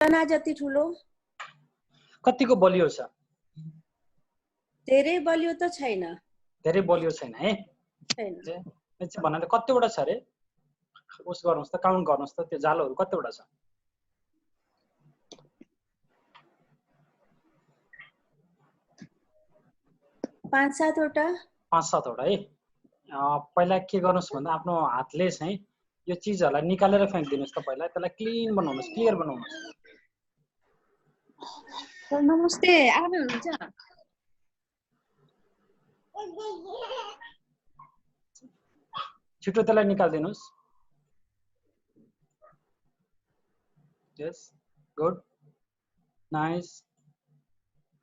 जना जति ठुलो। कतिको बलियो छ? धेरै बलियो त छैन। धेरै बलियो छैन है? छैन। चाहिँ भन्नाले कतिवटा छ रे? उस गर्नुस् त, काउन्ट गर्नुस् त, त्यो जालोहरू कतिवटा छ? 5-7 वटा। 5-7 वटा है। पहिला के गर्नुस् भन्दा आफ्नो हातले चाहिँ यो चीजहरुलाई निकालेर फ्याँक्दिनुस् त। पहिला त्यसलाई क्लिन बनाउनुस्, क्लियर बनाउनुस्। सर नमस्ते, आरामै हुनुहुन्छ? छिटो त्यसलाई निकाल्दिनुस्। यस, गुड, नाइस,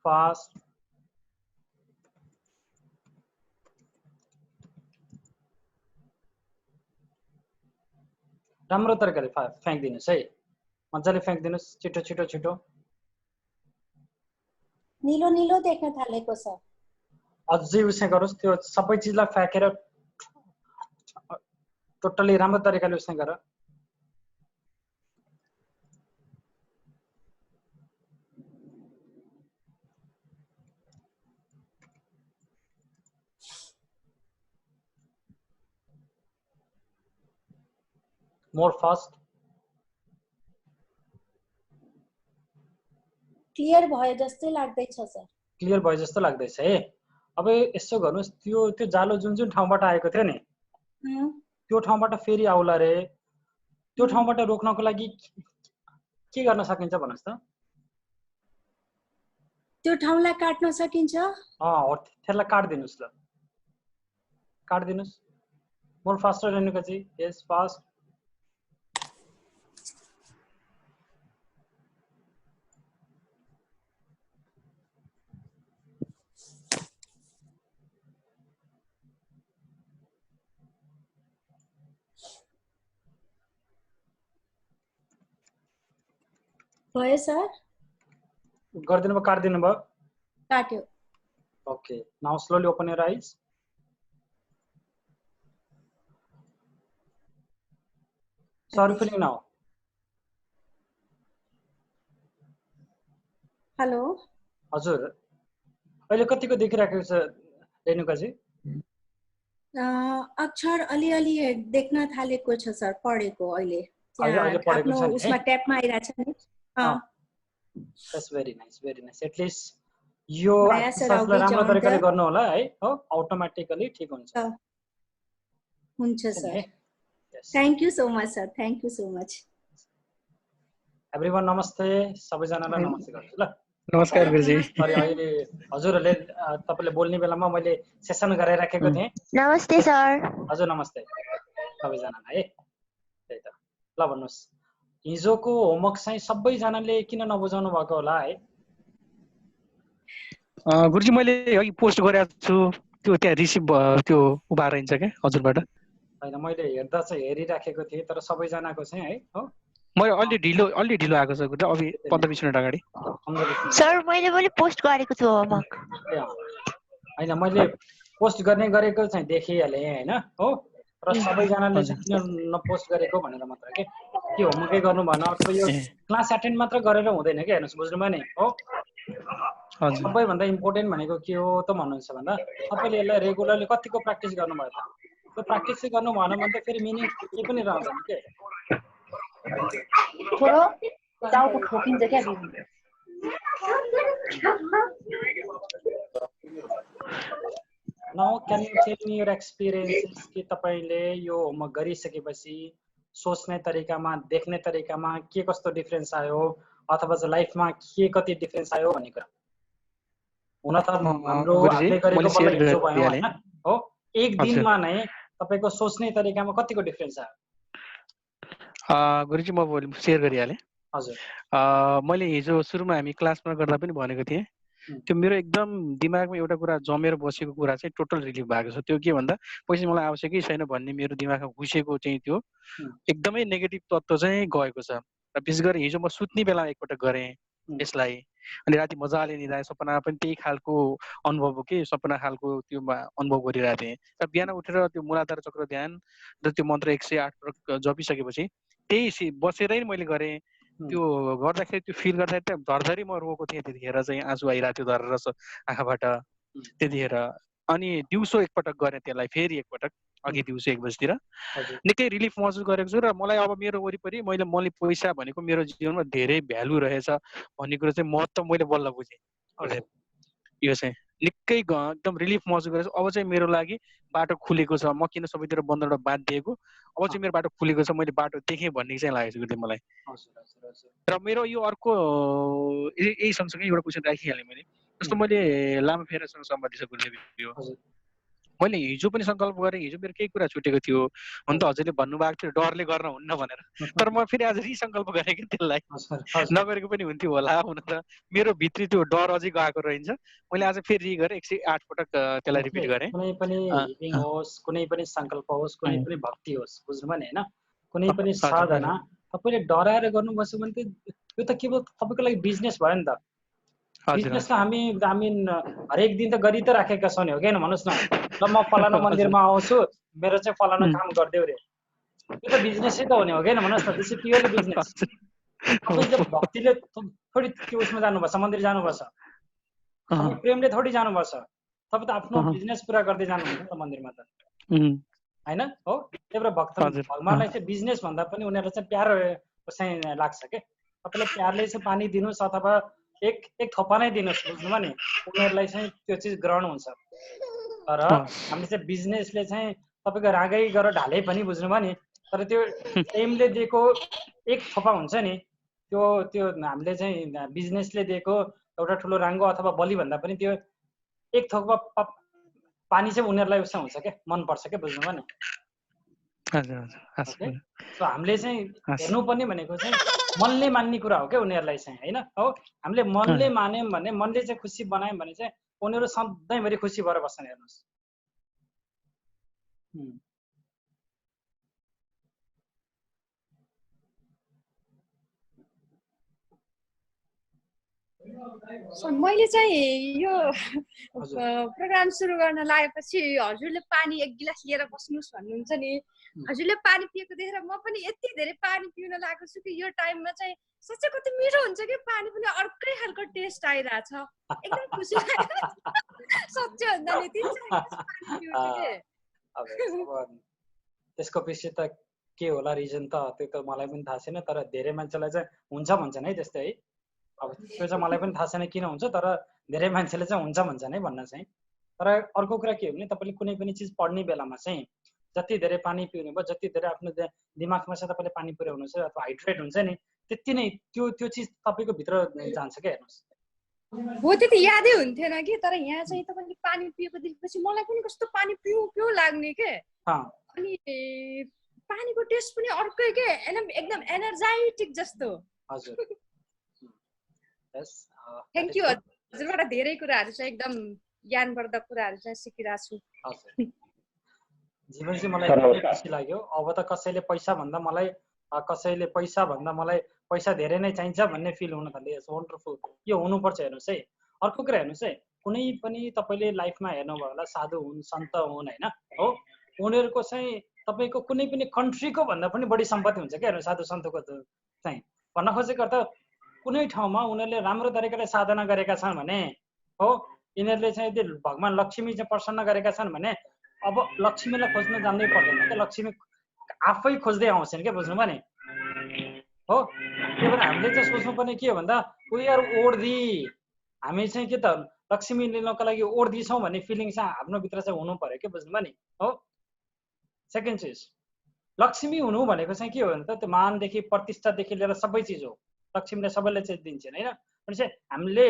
फास्ट। राम्रो तरिकाले फ्याँक्दिनुस् है, मजाले फ्याँक्दिनुस्, छिटो छिटो छिटो। नीलो नीलो देख्न थालेको छ। अझै उसै गरोस्, त्यो सबै चीजलाई फ्याँकेर टोटली राम्रो तरिकाले उसै गर। More fast. क्लियर भयो जस्तै लाग्दैछ सर। क्लियर भयो जस्तो लाग्दैछ है। अब यसो गर्नुस्, त्यो जालो जुन जुन ठाउँबाट आएको थियो नि, त्यो ठाउँबाट फेरि आउला रे। त्यो ठाउँबाट रोक्नको लागि के गर्न सकिन्छ भन्नुस् त? त्यो ठाउँलाई काट्न सकिन्छ? त्यसलाई काट्दिनुस् ल, काट्दिनुस्। More faster Renuka ji. Yes, fast. भयो सर? गर्दिनु भयो, काट्दिनु भयो? काट्यो। Okay, now slowly open your eyes. Sorry feeling now. Hello हजुर, अहिले कतिको देखिराखेको छ रेणुका जी? अक्षर अलिअलि देख्न थालेको छ सर, पढेको अहिले। अहिले पढेको छ नि? उसमा ट्याबमा आइराछ नि। That's very nice, very nice. At least यो एक्सरसाइजलाई राम्रो तरिकाले गर्नु होला है, हो अटोमेटिकली ठीक हुन्छ। हुन्छ sir. Thank you so much sir, thank you so much. Everyone नमस्ते, सबैजनालाई नमस्ते गर्छु ल। नमस्कार गुरुजी। सरी, अहिले हजुरहरूले तपाईले बोल्ने बेलामा मैले सेसन गराइराखेको थिएँ। नमस्ते सर। हजुर नमस्ते सबैजनालाई है। त्यही त, ल भन्नुस्, हिजोको होमवर्क चाहिँ सबैजनाले किन नबुझाउनु भएको होला है? गुरुजी मैले अघि पोस्ट गरेको छु, त्यो त्यहाँ रिसिभ त्यो उभा रहन्छ के हजुरबाट? हैन, मैले हेर्दा चाहिँ हेरिराखेको थिएँ, तर सबैजनाको चाहिँ है, हो मैले अलि ढिलो आएको छ गुरुजी, अभि 15-20 मिनेट अगाडि। सर मैले पनि पोस्ट गरेको छु होमवर्क। हैन, मैले पोस्ट गरेको चाहिँ देखिहालेँ हैन, हो, र सबैजनाले चाहिँ किन नपोस्ट गरेको भनेर मात्र के होमवर्कै गर्नु भएन, अथवा यो क्लास एटेन्ड मात्र गरेर हुँदैन के। हेर्नुस्, बुझ्नुभयो नि, हो। सबैभन्दा इम्पोर्टेन्ट भनेको के हो त भन्नुहुन्छ भन्दा, तपाईले यसलाई रेगुलरली कतिको प्र्याक्टिस गर्नुभयो त? त्यो प्र्याक्टिस चाहिँ गर्नु भएन भने त फेरि मिनिङ केही पनि रहँदैन के। छोरो टाउको ठोकिन्छ क्या दिदी। Now can you tell me your experiences कि तपाईले यो होमवर्क गरिसकेपछि सोच्ने तरिकामा, देख्ने तरिकामा के कस्तो डिफरेन्स आयो, अथवा चाहिँ लाइफमा के कति डिफरेन्स आयो भन्ने कुरा? हुन त हाम्रो हातले गरेको बल्ल हिजो भयो हैन, हो। एक दिनमा नै तपाईको सोच्ने तरिकामा कतिको डिफरेन्स आयो? गुरुजी म शेयर गरिहालेँ। हजुर, मैले हिजो सुरुमा हामी क्लासमा गर्दा पनि भनेको थिएँ, त्यो मेरो एकदम दिमागमा एउटा कुरा जमेर बसेको कुरा चाहिँ टोटल रिलिभ भएको छ। त्यो के भन्दा पैसा मलाई आवश्यकै छैन भन्ने मेरो दिमागमा घुसेको चाहिँ त्यो एकदमै नेगेटिभ तत्त्व चाहिँ गएको छ। र विशेष गरी हिजो म सुत्ने बेलामा एकपटक गरेँ यसलाई, अनि राति मजाले निदाएँ। सपना पनि त्यही खालको अनुभव हो कि सपना खालको त्यो अनुभव गरिरहेको थिएँ। र बिहान उठेर त्यो मूलाधार चक्र ध्यान र त्यो मन्त्र 108 पटक जपिसकेपछि त्यही बसेरै मैले गरेँ। त्यो गर्दाखेरि त्यो फिल गर्दाखेरि त धरधरी म रोएको थिएँ त्यतिखेर चाहिँ आँसु आइरहेको थियो धर आँखाबाट त्यतिखेर। अनि दिउँसो एकपटक गरेँ त्यसलाई फेरि एकपटक अघि दिउँसो 1 बजीतिर निकै रिलिफ महसुस गरेको छु। र मलाई अब मेरो वरिपरि मैले पैसा भनेको मेरो जीवनमा धेरै भ्यालु रहेछ भन्ने कुरो चाहिँ महत्त्व मैले बल्ल बुझेँ। यो चाहिँ निकै एकदम रिलिफ महसुस गरेको छु। अब चाहिँ मेरो लागि बाटो खुलेको छ। म किन सबैतिर बन्दबाट बाँधिएको, अब चाहिँ मेरो बाटो खुलेको छ, मैले बाटो देखेँ भन्ने चाहिँ लागेको छ मलाई। र मेरो यो अर्को यही सँगसँगै एउटा क्वेसन राखिहालेँ मैले। जस्तो मैले लामो फेरासँग सम्बन्धित गुरुदेव, मैले हिजो पनि सङ्कल्प गरेँ, हिजो मेरो केही कुरा छुटेको थियो हुन त हजुरले भन्नुभएको थियो डरले गर्न हुन्न भनेर, तर म फेरि आज रिसङ्कल्प गरेँ कि त्यसलाई नगरेको पनि हुन्थ्यो होला। हुन त मेरो भित्री त्यो डर अझै गएको रहन्छ। मैले आज फेरि गरेँ 108 पटक त्यसलाई रिपिट गरेँ। कुनै पनि हिलिङ होस्, कुनै पनि सङ्कल्प होस्, कुनै पनि भक्ति होस्, बुझ्नु भने होइन, कुनै पनि साधना तपाईँले डराएर गर्नुभएछ भने त यो त केवल तपाईँको लागि बिजनेस भयो नि त। बिजनेस त हामी हरेक दिन त गरि त राखेका छौँ नि, हो कि होइन भन्नुहोस् न। ल म फलाना मन्दिरमा आउँछु, मेरो चाहिँ फलाना काम गरिदेऊ रे, यो त बिजनेसै त हो नि, हो कि होइन भन्नुहोस् न। This is purely business. तपाईँले भक्तिले थोडी त्यो उसमा जानुपर्छ, मन्दिर जानुपर्छ, तपाईँ प्रेमले थोडी जानुपर्छ। तपाईँ त आफ्नो बिजनेस पुरा गर्दै जानुहुन्छ नि त मन्दिरमा त, होइन हो। त्यही भएर भगवान्लाई चाहिँ बिजनेस भन्दा पनि उनीहरूलाई चाहिँ प्यारो चाहिँ लाग्छ के। तपाईँले प्यारले चाहिँ पानी दिनुहोस् अथवा एक थोपा नै दिनुहोस्, बुझ्नुभयो नि, उनीहरूलाई चाहिँ त्यो चिज ग्रहण हुन्छ। तर हामीले चाहिँ बिजनेसले चाहिँ तपाईँको रागै गरेर ढाले पनि, बुझ्नुभयो नि, तर त्यो एमले दिएको एक थोपा हुन्छ नि, त्यो हामीले चाहिँ बिजनेसले दिएको एउटा ठुलो राङ्गो अथवा बलि भन्दा पनि त्यो एक थोपा पानी चाहिँ उनीहरूलाई उसमा हुन्छ क्या, मनपर्छ क्या, बुझ्नुभयो नि। सो हामीले चाहिँ हेर्नुपर्ने भनेको चाहिँ मनले मान्ने कुरा हो क्या उनीहरूलाई चाहिँ, होइन हो। हामीले मनले मान्यौँ भने, मनले चाहिँ खुसी बनायौँ भने चाहिँ उनीहरू सधैँभरि खुसी भएर बस्छन्। हेर्नुहोस्, मैले चाहिँ यो प्रोग्राम सुरु गर्न लागेपछि हजुरले पानी 1 गिलास लिएर बस्नुहोस् भन्नुहुन्छ नि। हजुरले पानी पिएको देखेर म पनि यति धेरै पानी पिउन लागेको छु कि यो टाइममा चाहिँ साँच्चै कति मिठो हुन्छ कि पानी पनि अर्कै खालको टेस्ट आइरहेछ। एकदम खुसी लाग्यो सच्चै भन्दा नि 3-4 गिलास पानी पिउँछु के। त्यसको पछि त के होला रिजन त त्यो त मलाई पनि थाहा छैन, तर धेरै मान्छेलाई चाहिँ हुन्छ भन्छन् है त्यस्तै है। अब त्यो चाहिँ मलाई पनि थाहा छैन किन हुन्छ, तर धेरै मान्छेले चाहिँ हुन्छ भन्छन् है भन्न चाहिँ। तर अर्को कुरा के हो भने तपाईँले कुनै पनि चिज पढ्ने बेलामा चाहिँ जति धेरै पानी पिउनु भयो, जति धेरै आफ्नो दिमागमा चाहिँ तपाईँले पानी पुर्याउनु छ अथवा हाइड्रेट हुन्छ नि, त्यति नै त्यो चिज तपाईँको भित्र जान्छ क्या। हेर्नुहोस्, हो त्यति यादै हुन्थेन कि, तर यहाँ चाहिँ तपाईँले पानी पिएको देखेपछि मलाई पनि कस्तो पानी पिउँ लाग्ने के। अनि पानीको टेस्ट पनि अर्कै के, एकदम एनर्जाइटिक जस्तो। हजुर, थ्याङ्क यू हजुरबाट धेरै कुराहरू चाहिँ एकदम ज्ञानवर्धक कुराहरू चाहिँ सिकिरहेको छु। जीवन चाहिँ मलाई धेरै खुसी लाग्यो। अब त कसैले पैसा भन्दा मलाई पैसा धेरै नै चाहिन्छ भन्ने फिल हुन थाल्यो। इट्स वन्डरफुल, यो हुनुपर्छ। हेर्नुहोस् है, अर्को कुरा हेर्नुहोस् है, कुनै पनि तपाईँले लाइफमा हेर्नुभयो होला साधु हुन्, सन्त हुन्, होइन हो, उनीहरूको चाहिँ तपाईँको कुनै पनि कन्ट्रीको भन्दा पनि बढी सम्पत्ति हुन्छ क्या। साधु सन्तको चाहिँ भन्न खोजेको अर्थ कुनै ठाउँमा उनीहरूले राम्रो तरिकाले साधना गरेका छन् भने हो, यिनीहरूले चाहिँ यदि भगवान् लक्ष्मी चाहिँ प्रसन्न गरेका छन् भने अब लक्ष्मीलाई खोज्न जान्नै पर्दैन क्या, लक्ष्मी आफै खोज्दै आउँछन् क्या, बुझ्नुभयो नि हो। त्यही भएर हामीले चाहिँ सोच्नुपर्ने के हो भन्दा वी आर ओर्दी, हामी चाहिँ के त लक्ष्मी लिनको लागि ओर्दी छौँ भन्ने फिलिङ चाहिँ आफ्नो भित्र चाहिँ हुनु पर्यो के, बुझ्नुभयो नि हो। सेकेन्ड चिज, लक्ष्मी हुनु भनेको चाहिँ के हो भने त त्यो मानदेखि प्रतिष्ठादेखि लिएर सबै चिज हो। लक्ष्मीले सबैलाई चाहिँ दिन्छन् होइन। भनेपछि हामीले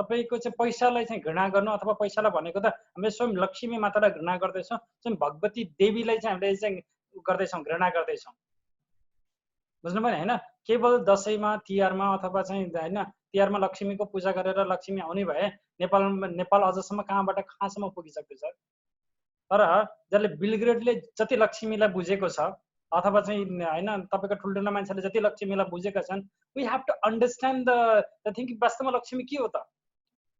तपाईँको चाहिँ पैसालाई चाहिँ घृणा गर्नु अथवा पैसालाई भनेको त हामीले स्वयं लक्ष्मी मातालाई घृणा गर्दैछौँ, स्वयं भगवती देवीलाई चाहिँ हामीले चाहिँ गर्दैछौँ, घृणा गर्दैछौँ, बुझ्नुभयो नि होइन। केवल दसैँमा तिहारमा अथवा चाहिँ होइन तिहारमा लक्ष्मीको पूजा गरेर लक्ष्मी आउने भए नेपाल अझसम्म कहाँसम्म पुगिसक्यो सर। तर जसले बिल गेट्सले जति लक्ष्मीलाई बुझेको छ अथवा चाहिँ होइन तपाईँको ठुल्ठुलो मान्छेले जति लक्ष्मीलाई बुझेका छन्, we have to understand the thing कि वास्तवमा लक्ष्मी के हो त।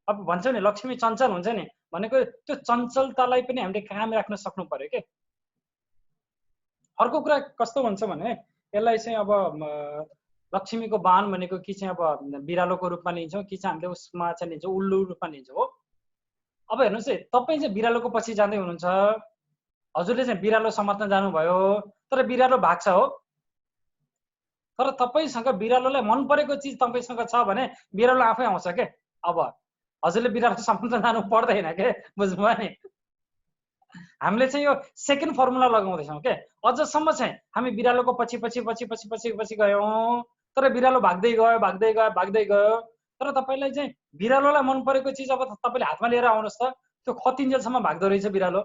अब भन्छ नि लक्ष्मी चञ्चल हुन्छ नि भनेको त्यो चञ्चलतालाई पनि हामीले कायम राख्न सक्नु पर्यो के। अर्को कुरा कस्तो हुन्छ भने यसलाई चाहिँ अब लक्ष्मीको वाहन भनेको कि चाहिँ अब बिरालोको रूपमा लिन्छौँ कि चाहिँ हामीले उसमा चाहिँ लिन्छौँ उल्लु रूपमा लिन्छौँ हो। अब हेर्नुहोस् है, तपाईँ चाहिँ बिरालोको पछि जाँदै हुनुहुन्छ, हजुरले चाहिँ बिरालो समात्न जानुभयो, तर बिरालो भाग्छ हो। तर तपाईँसँग बिरालोलाई मन परेको चिज तपाईँसँग छ भने बिरालो आफै आउँछ के। अब हजुरले बिरालो समात्न जानु पर्दैन के, बुझ्नुभयो नि। हामीले चाहिँ यो सेकेन्ड फर्मुला लगाउँदैछौँ के। अझसम्म चाहिँ हामी बिरालोको पछि पछि पछि पछि पछि पछि गयौँ, तर बिरालो भाग्दै गयो भाग्दै गयो भाग्दै गयो। तर तपाईँलाई चाहिँ बिरालोलाई मन परेको चिज अब तपाईँले हातमा लिएर आउनुहोस् त, त्यो खतिन्जेलसम्म भाग्दो रहेछ बिरालो,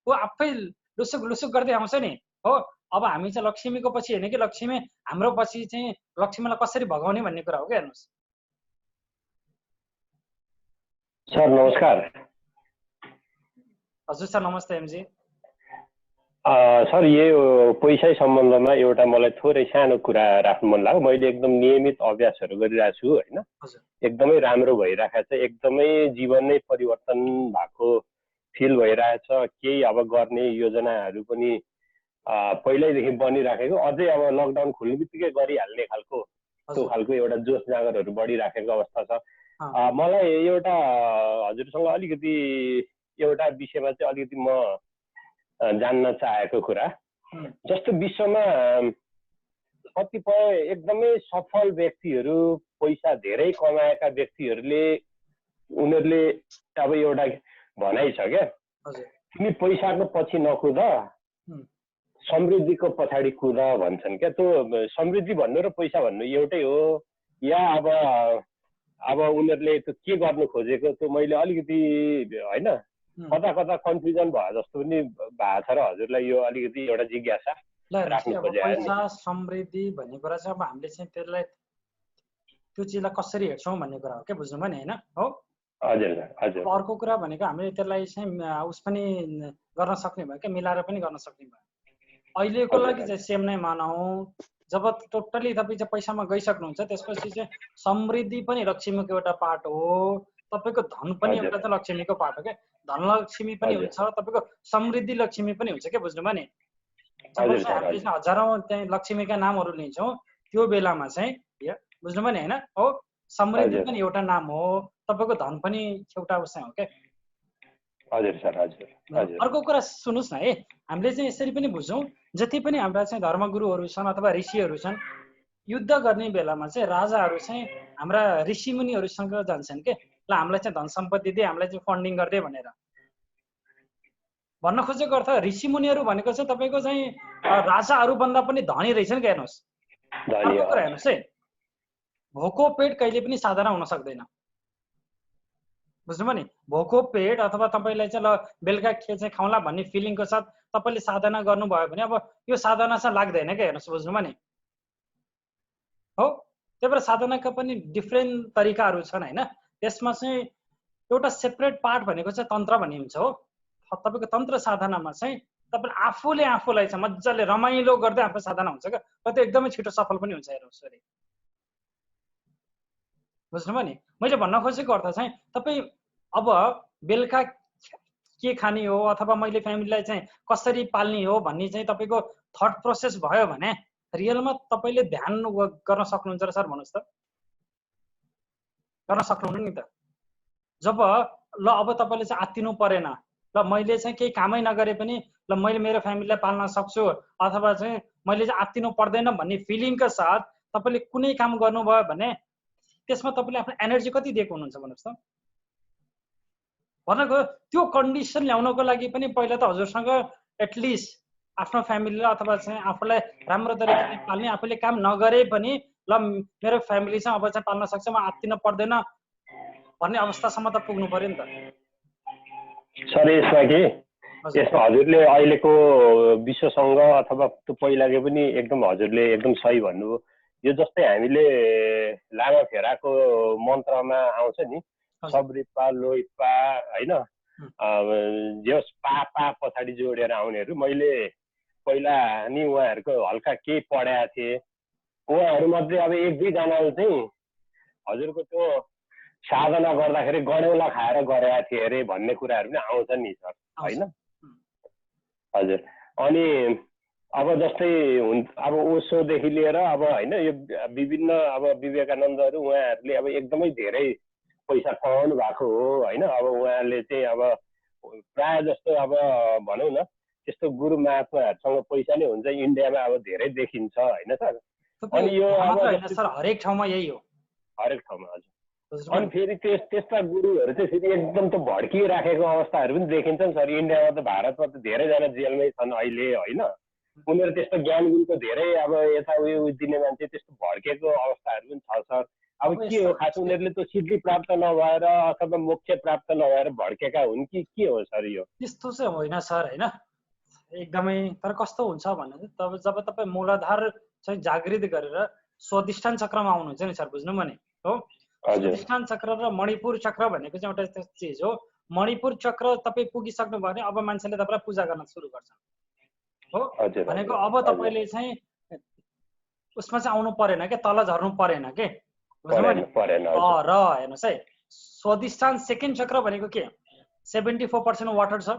ऊ आफै लुसुक लुसुक गर्दै आउँछ नि हो। अब हामी चाहिँ लक्ष्मीको पछि हेर्ने कि लक्ष्मी हाम्रो पछि चाहिँ लक्ष्मीलाई कसरी भगाउने भन्ने कुरा हो क्या। हेर्नुहोस् सर नमस्कार। हजुर सर नमस्ते एमजी। सर यो पैसा सम्बन्धमा एउटा मलाई थोरै सानो कुरा राख्नु मन लाग्यो। मैले एकदम नियमित अभ्यासहरू गरिरहेको छु होइन, एकदमै राम्रो भइरहेको छ, एकदमै जीवन नै परिवर्तन भएको फिल भइरहेछ। केही अब गर्ने योजनाहरू पनि पहिल्यैदेखि बनिराखेको, अझै अब लकडाउन खुल्ने बित्तिकै गरिहाल्ने खालको त्यो खालको एउटा जोस जागरहरू बढिराखेको अवस्था छ। मलाई एउटा हजुरसँग अलिकति एउटा विषयमा चाहिँ अलिकति म जान्न चाहेको कुरा, जस्तो विश्वमा कतिपय एकदमै सफल व्यक्तिहरू, पैसा धेरै कमाएका व्यक्तिहरूले उनीहरूले अब एउटा भनाइ छ क्या, तिमी पैसाको पछि नकुद समृद्धिको पछाडि कुद भन्छन् क्या। त्यो समृद्धि भन्नु र पैसा भन्नु एउटै हो या अब उनीहरूले त्यो के गर्नु खोजेको त्यो मैले अलिकति होइन कता कता कन्फ्युजन भयो जस्तो पनि भएको छ र हजुरलाई यो अलिकति एउटा जिज्ञासा राख्नु खोजे। पैसा समृद्धि भन्ने कुरा चाहिँ अब हामीले चाहिँ त्यसलाई त्यो चिजलाई कसरी हेर्छौँ भन्ने कुरा हो क्या, बुझ्नुभयो नि होइन हो। हजुर हजुर। अर्को कुरा भनेको हामीले त्यसलाई चाहिँ उस पनि गर्न सक्ने भयो क्या, मिलाएर पनि गर्न सक्ने भयो। अहिलेको लागि चाहिँ सेम नै मानौँ, जब टोटली तपाईँ चाहिँ पैसामा गइसक्नुहुन्छ त्यसपछि चाहिँ समृद्धि पनि लक्ष्मीको एउटा पार्ट हो, तपाईँको धन पनि एउटा त लक्ष्मीको पार्ट हो क्या। धनलक्ष्मी पनि हुन्छ, तपाईँको समृद्धि लक्ष्मी पनि हुन्छ क्या, बुझ्नुभयो नि। जब चाहिँ हामीले चाहिँ हजारौँ चाहिँ लक्ष्मीका नामहरू लिन्छौँ त्यो बेलामा चाहिँ बुझ्नुभयो नि होइन हो। समृद्धि पनि एउटा नाम हो, तपाईँको धन पनि एउटा उसै हो क्या। हजुर सर हजुर हजुर। अर्को कुरा सुन्नुहोस् न है, हामीले चाहिँ यसरी पनि बुझौँ, जति पनि हाम्रा चाहिँ धर्मगुरुहरू छन् अथवा ऋषिहरू छन्, युद्ध गर्ने बेलामा चाहिँ राजाहरू चाहिँ हाम्रा ऋषिमुनिहरूसँग जान्छन् के, ल हामीलाई चाहिँ धन सम्पत्ति दे, हामीलाई चाहिँ फन्डिङ गरिदिए भनेर। भन्न खोजेको अर्थ ऋषिमुनिहरू भनेको चाहिँ तपाईँको चाहिँ राजाहरू भन्दा पनि धनी रहेछन् क्या। हेर्नुहोस् अर्को कुरा हेर्नुहोस् है, भोको पेट कहिले पनि साधारण हुन सक्दैन, बुझ्नुभयो नि। भोको पेट अथवा तपाईँलाई चाहिँ ल बेलुका के चाहिँ खाउँला भन्ने फिलिङको साथ तपाईँले साधना गर्नुभयो भने अब यो साधना चाहिँ लाग्दैन क्या। हेर्नुहोस् बुझ्नुभयो नि हो। त्यही भएर साधनाका पनि डिफ्रेन्ट तरिकाहरू छन् होइन। त्यसमा चाहिँ एउटा सेपरेट पार्ट भनेको चाहिँ तन्त्र भन्ने हुन्छ हो। तपाईँको तन्त्र साधनामा चाहिँ तपाईँले आफूले आफूलाई चाहिँ मजाले रमाइलो गर्दै आफ्नो साधना हुन्छ क्या, र त्यो एकदमै छिटो सफल पनि हुन्छ। हेर्नुहोस् अरे बुझ्नुभयो नि। मैले भन्न खोजेको अर्थ चाहिँ तपाईँ अब बेलुका के खाने हो अथवा मैले फ्यामिलीलाई चाहिँ कसरी पाल्ने हो भन्ने चाहिँ तपाईँको थट प्रोसेस भयो भने रियलमा तपाईँले ध्यान गर्न सक्नुहुन्छ र सर भन्नुहोस् त, गर्न सक्नुहुन्न नि त। जब ल अब तपाईँले चाहिँ आत्तिनु परेन, ल मैले चाहिँ केही कामै नगरे पनि ल मैले मेरो फ्यामिलीलाई पाल्न सक्छु अथवा चाहिँ मैले चाहिँ आत्तिनु पर्दैन भन्ने फिलिङका साथ तपाईँले कुनै काम गर्नुभयो भने त्यसमा तपाईँले आफ्नो एनर्जी कति दिएको हुनुहुन्छ भन्नुहोस् त। भनेको त्यो कन्डिसन ल्याउनको लागि पनि पहिला त हजुरसँग एटलिस्ट आफ्नो फ्यामिलीलाई अथवा चाहिँ आफूलाई राम्रो तरिकाले पाल्ने, आफूले काम नगरे पनि ल मेरो फ्यामिली चाहिँ अब चाहिँ पाल्न सक्छ, म आत्तिन पर्दैन भन्ने अवस्थासम्म त पुग्नु पर्यो नि त सर। यसमा के यसमा हजुरले अहिलेको विश्वसँग अथवा त्यो पहिलाको पनि एकदम हजुरले एकदम सही भन्नुभयो। यो जस्तै हामीले लामा फेराको मन्त्रमा आउँछ नि, सबरिपा लोइपा होइन, जस पा पछाडि जोडेर आउनेहरू। मैले पहिला नि उहाँहरूको हल्का केही पढाएको थिएँ, उहाँहरूमध्ये अब एक दुईजनाले चाहिँ हजुरको त्यो साधना गर्दाखेरि गणेउला खाएर गरेका थिए अरे भन्ने कुराहरू पनि आउँछ नि सर होइन। हजुर। अनि अब जस्तै अब ओशोदेखि लिएर अब होइन यो विभिन्न अब विवेकानन्दहरू उहाँहरूले अब एकदमै धेरै पैसा कमाउनु भएको हो होइन। अब उहाँले चाहिँ अब प्राय जस्तो अब भनौँ न त्यस्तो गुरु महात्माहरूसँग पैसा नै हुन्छ इन्डियामा अब धेरै देखिन्छ होइन सर। अनि यो अब सर हरेक ठाउँमा यही हो, हरेक ठाउँमा हजुर। अनि फेरि त्यस्ता गुरुहरू चाहिँ फेरि एकदम त भड्किराखेको अवस्थाहरू पनि देखिन्छ नि सर। इन्डियामा त भारतमा त धेरैजना जेलमै छन् अहिले होइन। उनीहरू त्यस्तो ज्ञान गुणको धेरै अब यता उयो दिने मान्छे त्यस्तो भड्केको अवस्थाहरू पनि छ सर। अब के हो खास उनीहरूले त सिद्धि प्राप्त नभएर अथवा मोक्ष प्राप्त नभएर भड्केका हुन् कि के हो सर यो? त्यस्तो चाहिँ होइन सर होइन एकदमै। तर कस्तो हुन्छ भने तब जब तपाईँ मूलाधार चाहिँ जागृत गरेर स्वाधिष्ठान चक्रमा आउनुहुन्छ नि सर, बुझ्नु भने हो। स्वाधिष्ठान चक्र र मणिपुर चक्र भनेको चाहिँ एउटा चिज हो। मणिपुर चक्र तपाईँ पुगिसक्नु भयो भने अब मान्छेले तपाईँलाई पूजा गर्न सुरु गर्छन् हो। भनेको अब तपाईँले चाहिँ उसमा चाहिँ आउनु परेन के, तल झर्नु परेन के, बुझ्नु भने। र हेर्नुहोस् है स्वाधिष्ठान सेकेन्ड चक्र भनेको के 74% वाटर छ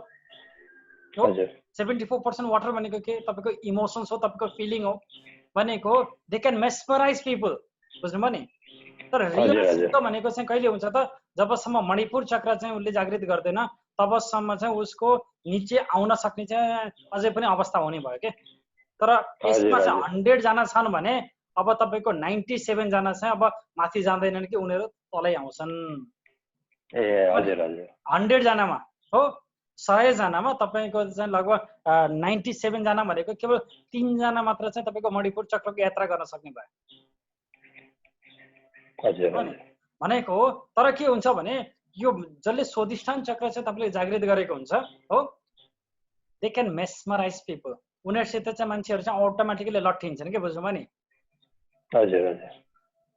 हो। 74% वाटर भनेको के तपाईँको इमोसन्स हो, तपाईँको फिलिङ हो भनेको। दे क्यान मेस्मराइज पिपल, बुझ्नु भयो नि। तर रियल सिद्ध भनेको चाहिँ कहिले हुन्छ त जबसम्म मणिपुर चक्र चाहिँ उसले जागृत गर्दैन तबसम्म चाहिँ उसको निचे आउन सक्ने चाहिँ अझै पनि अवस्था हुने भयो के। तर यसमा चाहिँ 100 जना छन् भने अब तपाईँको 97 जना चाहिँ अब माथि जाँदैनन् कि उनीहरू तलै आउँछन्। 100 जनामा हो 100 जनामा तपाईँको चाहिँ लगभग 97 जना भनेको केवल 3 जना मात्र चाहिँ तपाईँको मणिपुर चक्रको यात्रा गर्न सक्ने भयो भनेको हो। तर के हुन्छ भने यो जसले स्वाधिष्ठान चक्र चाहिँ तपाईँले जागृत गरेको हुन्छ हो दे क्यान मेस्मराइज पिपल। उनीहरूसित चाहिँ मान्छेहरू चाहिँ अटोमेटिकली लट्ठिन्छन् के, बुझ्नु भयो नि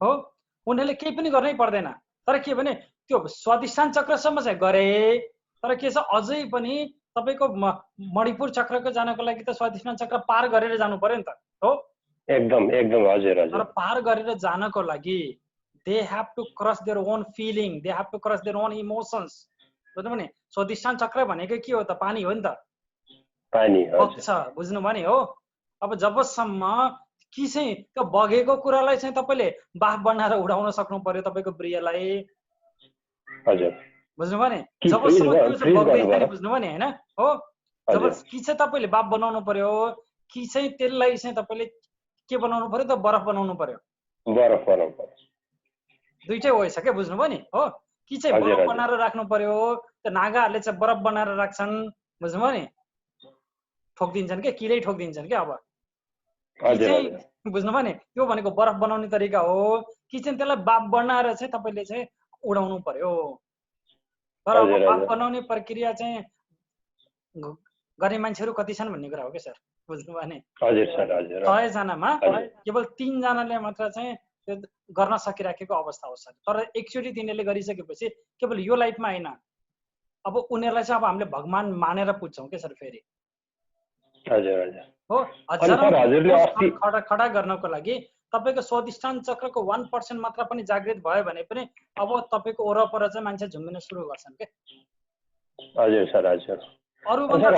हो। उनीहरूले केही पनि गर्नै पर्दैन। तर के भने त्यो स्वाधिष्ठान चक्रसम्म चाहिँ गरे तर के छ अझै पनि तपाईँको मणिपुर चक्रको जानको लागि त स्वाधिष्ठान चक्र पार गरेर जानु पर्यो नि त हो। एकदम एकदम हजुर हजुर। तर पार गरेर जानको लागि they have to cross their own feeling, they have to cross their own emotions, बुझ्नु भने। स्वाधिष्ठान चक्र भनेको के हो त पानी हो नि त, पानी बग्छ, बुझ्नु भयो नि हो। अब जबसम्म कि चाहिँ त्यो बगेको कुरालाई चाहिँ तपाईँले बाफ बनाएर उडाउन सक्नु पर्यो तपाईँको प्रियलाई, हजुर बुझ्नु भयो नि। जबसम्म त्यो चाहिँ बग्दैन बुझ्नु भयो नि होइन हो। जब कि चाहिँ तपाईँले बाफ बनाउनु पर्यो कि चाहिँ त्यसलाई चाहिँ तपाईँले के बनाउनु पर्यो त बरफ बनाउनु पर्यो, बरफ बनाउनु पर्यो। दुईटै हो क्या, बुझ्नु भयो नि हो। कि चाहिँ बरफ बनाएर राख्नु पर्यो, त्यो नागाहरूले चाहिँ बरफ बनाएर राख्छन्, बुझ्नु भयो नि। ठोकिदिन्छन् क्या, किरै ठोकिदिन्छन् क्या। अब बुझ्नु भयो नि त्यो भनेको बरफ बनाउने तरिका हो कि चाहिँ त्यसलाई बाफ बनाएर चाहिँ तपाईँले चाहिँ उडाउनु पर्यो। तर अब बाफ बनाउने प्रक्रिया चाहिँ गर्ने मान्छेहरू कति छन् भन्ने कुरा हो कि सर, बुझ्नु भयो नि। 100 जनामा केवल 3 जनाले मात्र चाहिँ त्यो गर्न सकिराखेको अवस्था हो सर। तर एकचोटि तिनीहरूले गरिसकेपछि केवल यो लाइफमा होइन अब उनीहरूलाई चाहिँ अब हामीले भगवान मानेर पुज्छौँ के सर फेरि हो। खडा गर्नको लागि तपाईँको स्वाधिष्ठान चक्रको 1% मात्र पनि जागृत भयो भने पनि अब तपाईँको वरपर चाहिँ मान्छे झुम्बिन सुरु गर्छन् के। अरूभन्दा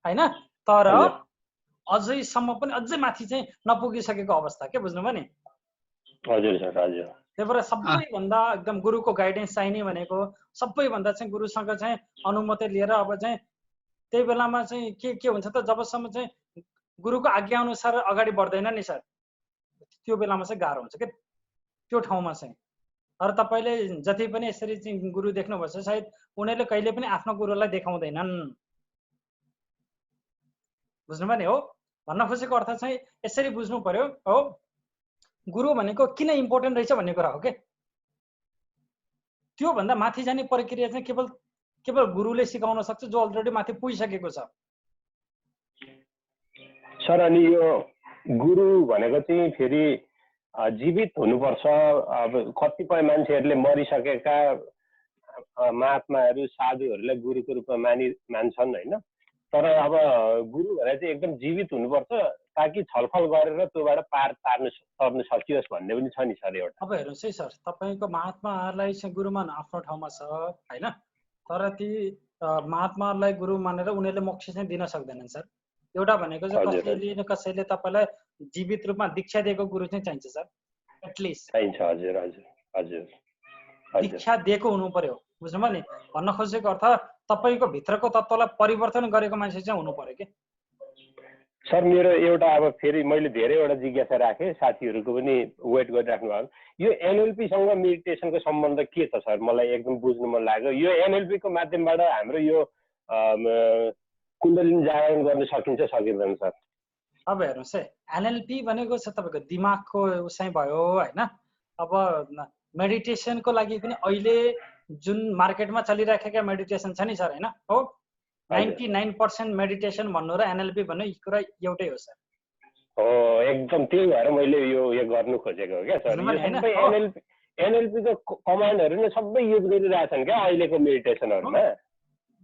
होइन तर अझैसम्म पनि अझै माथि चाहिँ नपुगिसकेको अवस्था के, बुझ्नु भयो नि। त्यही भएर सबैभन्दा एकदम गुरुको गाइडेन्स चाहिने भनेको सबैभन्दा चाहिँ गुरुसँग चाहिँ अनुमति लिएर अब चाहिँ त्यही बेलामा चाहिँ के हुन्छ त जबसम्म चाहिँ गुरुको आज्ञा अनुसार अगाडि बढ्दैन नि सर त्यो बेलामा चाहिँ गाह्रो हुन्छ के त्यो ठाउँमा चाहिँ। तर तपाईँले जति पनि यसरी चाहिँ गुरु देख्नुभएको छ सायद उनीहरूले कहिले पनि आफ्नो गुरुलाई देखाउँदैनन्, बुझ्नु भयो नि हो। भन्न खोजेको अर्थ चाहिँ यसरी बुझ्नु पर्यो हो। गुरु भनेको किन इम्पोर्टेन्ट रहेछ भन्ने कुरा हो के। त्यो भन्दा माथि जाने प्रक्रिया चाहिँ केवल गुरुले सिकाउन सक्छ जो अलरेडी माथि पुगिसकेको छ सर। अनि यो गुरु भनेको चाहिँ फेरि जीवित हुनुपर्छ। अब कतिपय मान्छेहरूले मरिसकेका महात्माहरू साधुहरूलाई गुरुको रूपमा मान्छन् होइन। तर अब गुरु भनेर चाहिँ एकदम जीवित हुनुपर्छ ताकि छलफल गरेर त्योबाट पार तर्नु सकियोस् भन्ने पनि छ नि सर एउटा। अब हेर्नुहोस् है सर तपाईँको महात्माहरूलाई चाहिँ गुरु मान आफ्नो ठाउँमा छ होइन। तर ती महात्माहरूलाई गुरु मानेर उनीहरूले मोक्ष चाहिँ दिन सक्दैनन् सर। एउटा भनेको चाहिँ हजुर, कसैले न कसैले तपाईँलाई जीवित रूपमा दीक्षा दिएको गुरु चाहिँ चाहिन्छ सर, एटलिस्ट चाहिन्छ। हजुर हजुर हजुर हजुर दीक्षा दिएको हुनु पर्यो, बुझ्नुभयो नि? भन्न खोजेको अर्थ तपाईँको भित्रको तत्त्वलाई परिवर्तन गरेको मान्छे चाहिँ हुनु पर्यो कि। सर मेरो एउटा अब फेरि मैले धेरैवटा जिज्ञासा राखेँ, साथीहरूको पनि वेट गरिराख्नु भएको। यो एनएलपीसँग मेडिटेसनको सम्बन्ध के छ सर? मलाई एकदम बुझ्नु मन लाग्यो। यो एनएलपीको माध्यमबाट हाम्रो यो कुण्डलिनी जागरण गर्न सकिन्छ सकिँदैन सर? अब हेर्नुहोस् है, एनएलपी भनेको चाहिँ तपाईँको दिमागको उसै भयो होइन। अब मेडिटेसनको लागि पनि अहिले जुन मार्केटमा चलिराखेका मेडिटेसन छ नि सर होइन, हो 99% मेडिटेसन भन्नु र एनएलपी भन्नु यी कुरा एउटै हो सर। हो एकदम त्यही भएर मैले यो गर्नु खोजेको हो क्या सर। यो सबै एनएलपीको कमान्डहरू नै सबै युज गरिरहेछन् क्या अहिलेको मेडिटेसनहरूमा।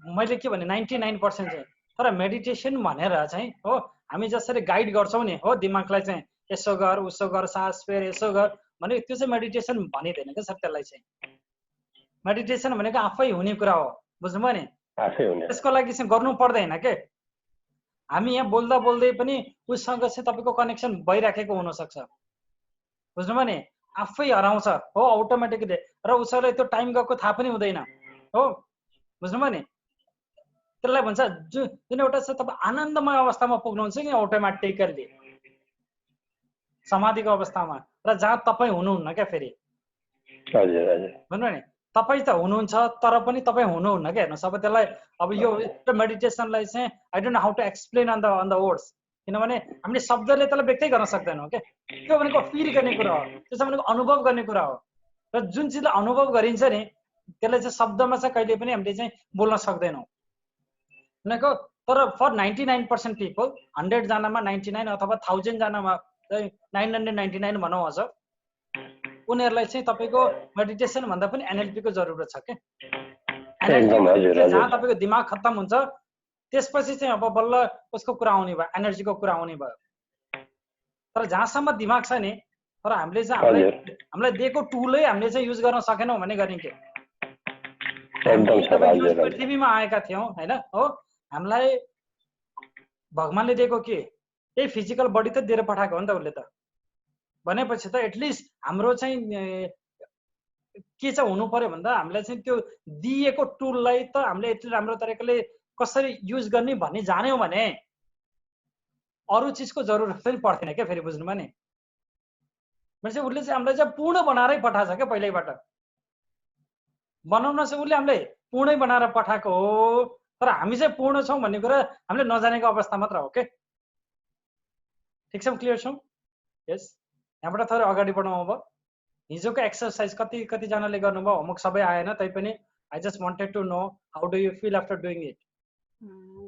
मैले के भने 99% चाहिँ, तर मेडिटेसन भनेर चाहिँ हो हामी जसरी गाइड गर्छौँ नि, हो दिमागलाई चाहिँ यसो गर उसो गर सास फेर यसो गर भने त्यो चाहिँ मेडिटेसन भनिँदैन क्या सर। त्यसलाई चाहिँ मेडिटेसन भनेको आफै हुने कुरा हो, बुझ्नुभयो नि? त्यसको लागि चाहिँ गर्नु पर्दैन के। हामी यहाँ बोल्दा बोल्दै पनि उसँग चाहिँ तपाईँको कनेक्सन भइराखेको हुनसक्छ, बुझ्नुभयो नि? आफै हराउँछ हो अटोमेटिकली, र उसैलाई त्यो टाइम गएको थाहा पनि हुँदैन हो, बुझ्नुभयो नि? त्यसलाई भन्छ जुन एउटा चाहिँ तपाईँ आनन्दमय अवस्थामा पुग्नुहुन्छ कि अटोमेटिकल्ली समाधिको अवस्थामा, र जहाँ तपाईँ हुनुहुन्न क्या फेरि। बुझ्नुभयो नि? तपाईँ त हुनुहुन्छ तर पनि तपाईँ हुनुहुन्न क्या। हेर्नुहोस् अब त्यसलाई अब यो मेडिटेसनलाई चाहिँ I don't know how to explain on the words, किनभने हामीले शब्दले त्यसलाई व्यक्तै गर्न सक्दैनौँ क्या। त्यो भनेको फिल गर्ने कुरा हो, त्यो चाहिँ भनेको अनुभव गर्ने कुरा हो, र जुन चिजलाई अनुभव गरिन्छ नि त्यसलाई चाहिँ शब्दमा चाहिँ कहिले पनि हामीले चाहिँ बोल्न सक्दैनौँ भनेको। तर फर 99% पिपल, 100 जनामा 99 अथवा 1000 जनामा 999 भनौँ अझ, उनीहरूलाई चाहिँ तपाईँको मेडिटेसन भन्दा पनि एनएलपीको जरुरत छ क्या। एनएलपी जहाँ तपाईँको दिमाग खत्तम हुन्छ त्यसपछि चाहिँ अब बल्ल उसको कुरा आउने भयो, एनर्जीको कुरा आउने भयो। तर जहाँसम्म दिमाग छ नि, तर हामीले चाहिँ हामीलाई दिएको टुलै हामीले चाहिँ युज गर्न सकेनौँ भने गर्ने के। पृथ्वीमा आएका थियौँ होइन, हो हामीलाई भगवानले दिएको के यही फिजिकल बडी त दिएर पठाएको हो नि त उसले त। भनेपछि त एटलिस्ट हाम्रो चाहिँ के चाहिँ हुनु पर्यो भन्दा हामीलाई चाहिँ त्यो दिएको टुललाई त हामीले यति राम्रो तरिकाले कसरी युज गर्ने भन्ने जान्यौँ भने अरू चिजको जरुरत पनि पर्दैन क्या फेरि, बुझ्नुभयो नि? भनेपछि उसले चाहिँ हामीलाई चाहिँ पूर्ण बनाएरै पठाएको छ क्या पहिल्यैबाट। बनाउन चाहिँ उसले हामीलाई पूर्णै बनाएर पठाएको हो, तर हामी चाहिँ पूर्ण छौँ भन्ने कुरा हामीले नजानेको अवस्था मात्र हो के। ठिक छ, क्लियर छौँ? यस, यहाँबाट थोरै अगाडि बढौँ। अब हिजोको एक्सर्साइज कतिजनाले गर्नुभयो? होमवर्क सबै आएन तैपनि I just wanted to know how do you feel after doing it.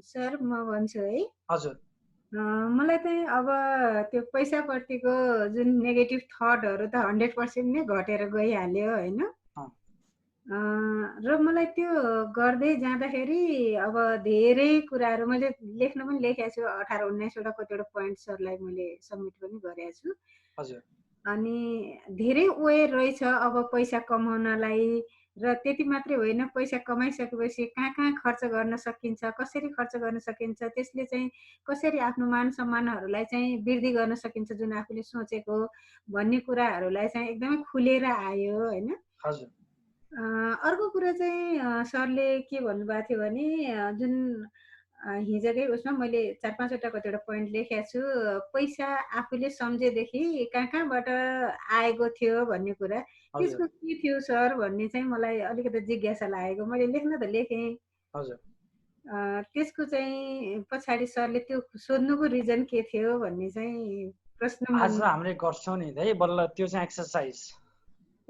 Sir म भन्छु है। हजुर, मलाई चाहिँ अब त्यो पैसाप्रतिको जुन नेगेटिभ थटहरू त 100% नै घटेर गइहाल्यो होइन। र मलाई त्यो गर्दै जाँदाखेरि अब धेरै कुराहरू मैले लेख्न पनि लेखेको छु, 18-19वटा कतिवटा पोइन्ट सरलाई मैले सबमिट पनि गरेको छु। हजुर। अनि धेरै वे रहेछ अब पैसा कमाउनलाई, र त्यति मात्रै होइन, पैसा कमाइसकेपछि कहाँ कहाँ खर्च गर्न सकिन्छ, कसरी खर्च गर्न सकिन्छ, त्यसले चाहिँ कसरी आफ्नो मान सम्मानहरूलाई चाहिँ वृद्धि गर्न सकिन्छ जुन आफूले सोचेको भन्ने कुराहरूलाई चाहिँ एकदमै खुलेर आयो होइन। हजुर। अर्को कुरा चाहिँ सरले के भन्नुभएको थियो भने जुन हिजोकै उसमा मैले 4-5वटा कतिवटा पोइन्ट लेखेको छु, पैसा आफूले सम्झेदेखि कहाँ कहाँबाट आएको थियो भन्ने कुरा, त्यसको के थियो सर भन्ने चाहिँ मलाई अलिकति जिज्ञासा लागेको। मैले लेख्न त लेखेँ, त्यसको चाहिँ पछाडि सरले त्यो सोध्नुको रिजन के थियो भन्ने चाहिँ प्रश्न आज हामीले गर्छौँ नि है बल्ल त्यो चाहिँ एक्सर्साइज।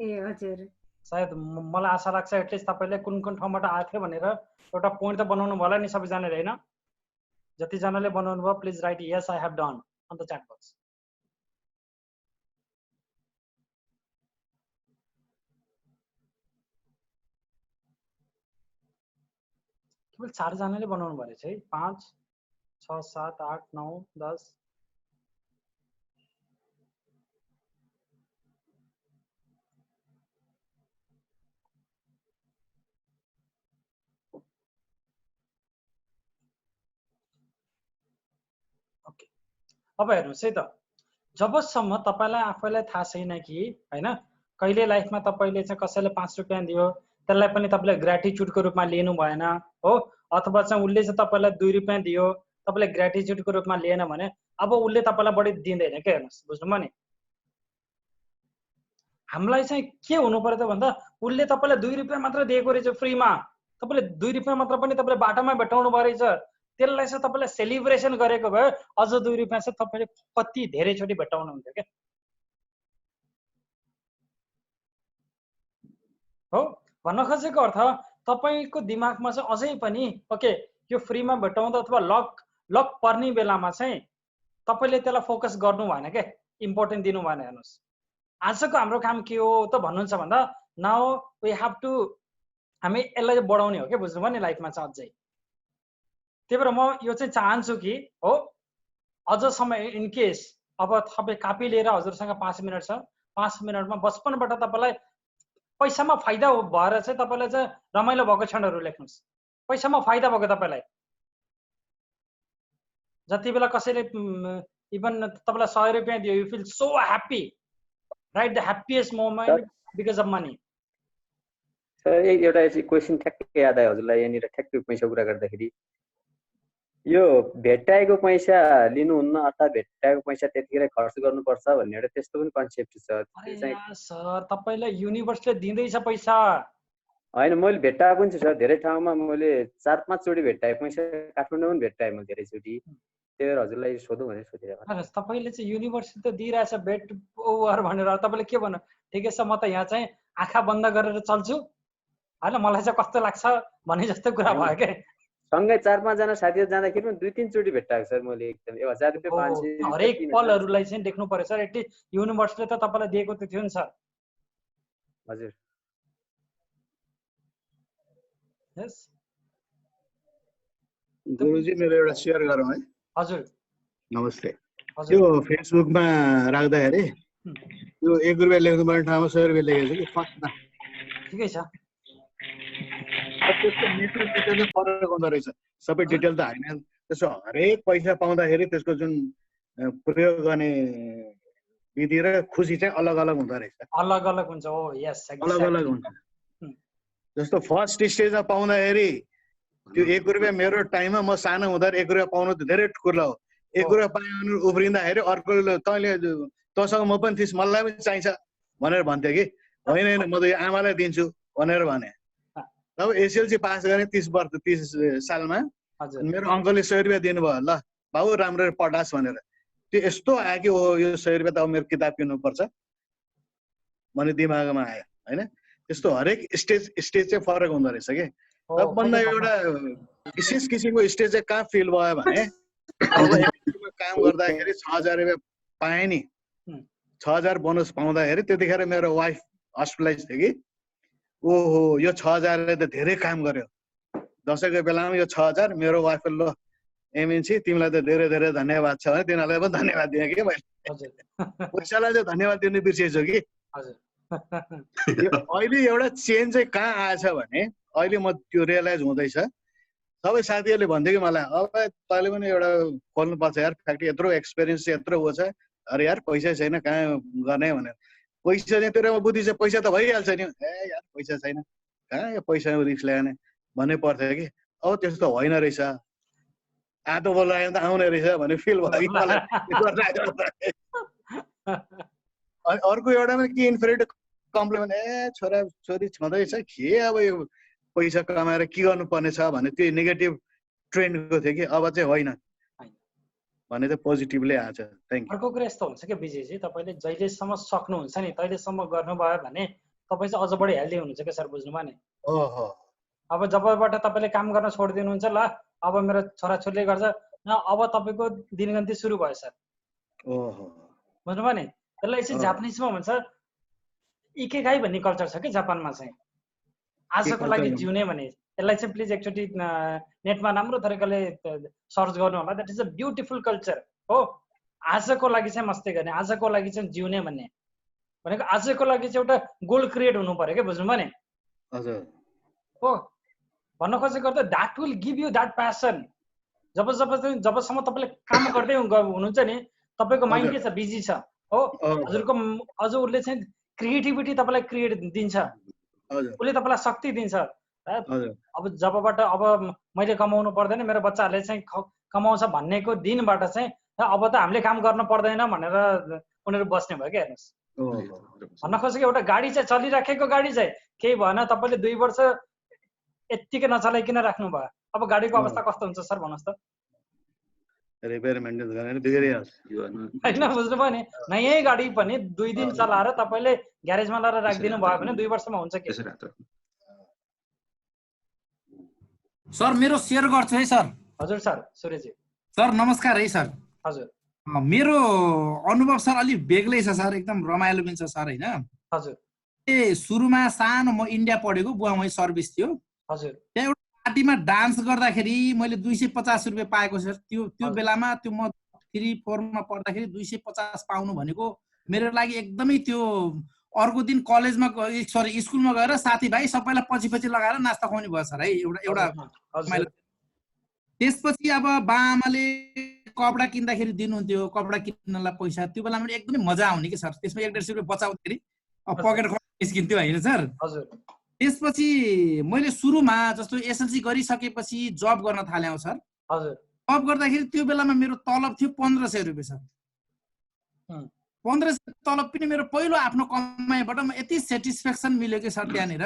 ए हजुर, सायद मलाई आशा लाग्छ एटलिस्ट तपाईँले कुन कुन ठाउँबाट आएको थियो भनेर एउटा पोइन्ट त बनाउनु भयो होला नि सबैजनाले होइन? जतिजनाले बनाउनु भयो please write yes I have done on the chat box. केवल 4 जनाले बनाउनु भयो रहेछ है। 5, 6, 7, 8, 9, 10। अब हेर्नुहोस् है त, जबसम्म तपाईँलाई आफैलाई थाहा छैन कि होइन कहिले लाइफमा तपाईँले चाहिँ कसैले 5 रुपियाँ दियो त्यसलाई पनि तपाईँले ग्रेटिट्युडको रूपमा लिनु भएन हो, अथवा चाहिँ उसले चाहिँ तपाईँलाई 2 रुपियाँ दियो तपाईँले ग्रेटिट्युडको रूपमा लिएन भने अब उसले तपाईँलाई बढी दिँदैन क्या। हेर्नुहोस्, बुझ्नुभयो नि, हामीलाई चाहिँ के हुनु पर्यो त भन्दा उसले तपाईँलाई 2 रुपियाँ मात्र दिएको रहेछ फ्रीमा, तपाईँले 2 रुपियाँ मात्र पनि तपाईँले बाटोमा भेटाउनु भयो रहेछ, त्यसलाई चाहिँ तपाईँले सेलिब्रेसन गरेको भए अझ 2 रुपियाँ चाहिँ तपाईँले कति धेरैचोटि भेटाउनु हुन्थ्यो क्या हो। भन्न खोजेको अर्थ तपाईँको दिमागमा चाहिँ अझै पनि ओके यो फ्रीमा भेटाउँदा अथवा लक पर्ने बेलामा चाहिँ तपाईँले त्यसलाई फोकस गर्नु भएन क्या, इम्पोर्टेन्ट दिनु भएन। हेर्नुहोस्, आजको हाम्रो काम के हो त भन्नुहुन्छ भन्दा नाउ वी हेभ टु हामी यसलाई बढाउने हो क्या, बुझ्नुभयो नि लाइफमा चाहिँ अझै। त्यही भएर म यो चाहिँ चाहन्छु कि हो अझ समय इनकेस अब तपाईँ कापी लिएर हजुरसँग 5 मिनट छ, 5 मिनटमा बचपनबाट तपाईँलाई पैसामा फाइदा भएर चाहिँ तपाईँलाई चाहिँ रमाइलो भएको क्षणहरू लेख्नुहोस्। पैसामा फाइदा भएको तपाईँलाई जति बेला कसैले इभन तपाईँलाई 100 रुपियाँ दियो you feel so happy, right, the happiest moment because of money. Sir एउटा क्वेसन ठ्याक्कै याद आयो हजुरलाई यहाँनिर, ठ्याक्कै पैसा कुरा गर्दाखेरि यो भेट्टाएको पैसा लिनुहुन्न अथवा भेट्टाएको पैसा त्यतिखेर खर्च गर्नुपर्छ भन्ने एउटा त्यस्तो पनि कन्सेप्ट छ। सर तपाईँलाई युनिभर्सले दिँदैछ पैसा। होइन, मैले भेट्टाएको पनि छु सर, धेरै ठाउँमा मैले 4-5 चोटि भेट्टाएँ पैसा, काठमाडौँमा पनि भेट्टाएँ मैले धेरैचोटि, त्यही भएर हजुरलाई सोधौँ भने सोधेको। तपाईँले चाहिँ युनिभर्सले त दिइरहेछ भेट ओभर भनेर तपाईँले के भन्नु, ठिकै छ म त यहाँ चाहिँ आँखा बन्द गरेर चल्छु होइन, मलाई चाहिँ कस्तो लाग्छ भने जस्तो कुरा भयो क्या। सँगै 4-5 जना साथीहरू जाँदाखेरि पनि 2-3 चोटि भेट्टाएको सर मैले, एकदम 1000 रुपियाँ 500 हरेक पलहरूलाई चाहिँ देख्नु पर्यो सर, एटलिस्ट युनिभर्सले त तपाईँलाई दिएको त थियो नि सर। हजुर यस गुरुजी मेरो एउटा सेयर गरौँ है। हजुर नमस्ते। यो फेसबुकमा राख्दाखेरि यो 1 रुपियाँ लेख्नु पर्ने ठाउँमा 100 रुपियाँ लेखेको छ कि फर्स्टमा, ठिकै छ। त्यसको डिटेल फरक हुँदो रहेछ, सबै डिटेल त होइन। त्यसो हरेक पैसा पाउँदाखेरि त्यसको जुन प्रयोग गर्ने विधि र खुसी चाहिँ अलग अलग हुँदो रहेछ, अलग अलग हुन्छ। हो यस, अलग अलग हुन्छ। जस्तो फर्स्ट स्टेजमा पाउँदाखेरि त्यो 1 रुपियाँ मेरो टाइममा म सानो हुँदा 1 रुपियाँ पाउनु त धेरै ठुलो हो। 1 रुपियाँ पाएँ भने उफ्रिँदाखेरि अर्को तैँले तँसँग म पनि थिइस् मलाई पनि चाहिन्छ भनेर भन्थ्यो कि, होइन होइन म त यो आमालाई दिन्छु भनेर भने। अब एसएलसी पास गरेँ 30 सालमा, मेरो अङ्कलले 100 रुपियाँ दिनुभयो, ल बाबु राम्ररी पढास् भनेर। त्यो यस्तो आयो कि ओ यो 100 रुपियाँ त अब मेरो किताब किन्नुपर्छ भन्ने दिमागमा आयो होइन। त्यस्तो हरेक स्टेज चाहिँ फरक हुँदो रहेछ कि। अब बन्दा एउटा विशेष किसिमको स्टेज चाहिँ कहाँ फिल भयो भने अब काम गर्दाखेरि 6000 रुपियाँ पाएँ नि, 6000 बोनस पाउँदाखेरि त्यतिखेर मेरो वाइफ हस्पिटलाइज थियो कि, ओहो यो 6000ले त धेरै काम गर्यो, दसैँको बेलामा यो 6000 मेरो वाइफले ल एमएनसी तिमीलाई त धेरै धेरै धन्यवाद छ भने तिनीहरूलाई पनि धन्यवाद दिएँ कि मैले। पैसालाई चाहिँ धन्यवाद दिनु बिर्सेछु कि। अहिले एउटा चेन्ज चाहिँ कहाँ आएछ भने अहिले म त्यो रियलाइज हुँदैछ, सबै साथीहरूले भन्थ्यो कि मलाई अब तैँले पनि एउटा खोल्नुपर्छ यार फ्याक्ट्री, यत्रो एक्सपिरियन्स यत्रो ऊ छ, अरे यार पैसा छैन कहाँ गर्ने भनेर। पैसा चाहिँ तेरोमा बुद्धि छ, पैसा त भइहाल्छ नि, ए यार पैसा छैन कहाँ यो पैसामा रिस्क ल्याउने भन्ने पर्थ्यो कि। अब त्यस्तो होइन रहेछ, आधो बोलायो त आउने रहेछ भन्ने फिल भयो कि मलाई। अर्को एउटा पनि के इन्फिनिट कम्प्लिमेन्ट, ए छोरा छोरी छँदैछ के अब यो पैसा कमाएर के गर्नुपर्ने छ भन्ने त्यो नेगेटिभ ट्रेन्डको थियो कि, अब चाहिँ होइन भन्ने चाहिँ पोजिटिभली आएछ। Thank you. अर्को कुरा यस्तो हुन्छ कि विजयजी, तपाईँले जहिलेसम्म सक्नुहुन्छ नि तहिलेसम्म गर्नुभयो भने तपाईँ चाहिँ अझ बढी हेल्दी हुनुहुन्छ क्या सर, बुझ्नुभयो नि। ओहो, अब जबबाट तपाईँले काम गर्न छोडिदिनुहुन्छ ल अब मेरो छोराछोरीले गर्छ अब तपाईँको दिनगन्ती सुरु भयो सर। ओहो, बुझ्नुभयो नि। त्यसलाई चाहिँ जापानिजमा भन्छ इकेगाई भन्ने कल्चर छ कि जापानमा चाहिँ, आजको लागि जिउने भने। यसलाई चाहिँ प्लिज एकचोटि नेटमा राम्रो तरिकाले सर्च गर्नु होला। That is a beautiful culture हो। आजको लागि चाहिँ मस्ती गर्ने, आजको लागि चाहिँ जिउने भन्ने भनेको आजको लागि चाहिँ एउटा गोल क्रिएट हुनु पर्यो क्या, बुझ्नुभयो नि। हजुर हो भन्न खोजेको त that will give you that passion. जबसम्म तपाईँले काम गर्दै हुनुहुन्छ नि तपाईँको माइन्ड के छ, बिजी छ हो, हजुरको अझ उसले चाहिँ क्रिएटिभिटी तपाईँलाई क्रिएट दिन्छ, उसले तपाईँलाई शक्ति दिन्छ। अब जबबाट अब मैले कमाउनु पर्दैन, मेरो बच्चाहरूले चाहिँ कमाउँछ भन्नेको दिनबाट चाहिँ अब त हामीले काम गर्नु पर्दैन भनेर उनीहरू बस्ने भयो क्या। हेर्नुहोस्, भन्न खोजेको एउटा गाडी चाहिँ चलिराखेको गाडी चाहिँ केही भएन, तपाईँले 2 वर्ष यत्तिकै नचलाइकन राख्नु भयो, अब गाडीको अवस्था कस्तो हुन्छ सर भन्नुहोस् त? रिपेयर मेन्टेन गरेर बिग्रिहाल्छ होइन, बुझ्नुभयो नि? नयाँ गाडी पनि 2 दिन चलाएर तपाईँले ग्यारेजमा लगाएर राखिदिनु भयो भने 2 वर्षमा हुन्छ के? सर मेरो सेयर गर्छु है सर। हजुर सर, सूर्यजी सर नमस्कार है सर। हजुर, मेरो अनुभव सर अलि बेग्लै छ सर, एकदम रमाइलो पनि छ सर हैन। हजुर, सुरुमा सानो म इन्डिया पढेको, बुवामै सर्भिस थियो। हजुर, त्यहाँ एउटा पार्टीमा डान्स गर्दाखेरि मैले 250 रुपियाँ पाएको सर। त्यो बेलामा त्यो म 3-4 मा पढ्दाखेरि 250 पाउनु भनेको मेरो लागि एकदमै, त्यो अर्को दिन कलेजमा सरी स्कुलमा गएर साथीभाइ सबैलाई पछि लगाएर नास्ता खुवाउने भयो सर है। एउटा त्यसपछि अब बाआमाले कपडा किन्दाखेरि दिनुहुन्थ्यो, कपडा किन्नलाई पैसा, त्यो बेलामा एकदमै मजा आउने कि सर। त्यसमा 150 रुपियाँ बचाउँदाखेरि पकेट खर्च निस्किन्थ्यो होइन सर। त्यसपछि मैले सुरुमा जस्तो एसएलसी गरिसकेपछि जब गर्न थालेँ सर। जब गर्दाखेरि त्यो बेलामा मेरो तलब थियो 1500 रुपियाँ सर। 1500 तलब पनि मेरो पहिलो आफ्नो कमाइबाट यति सेटिस्फ्याक्सन मिल्यो कि सर त्यहाँनिर।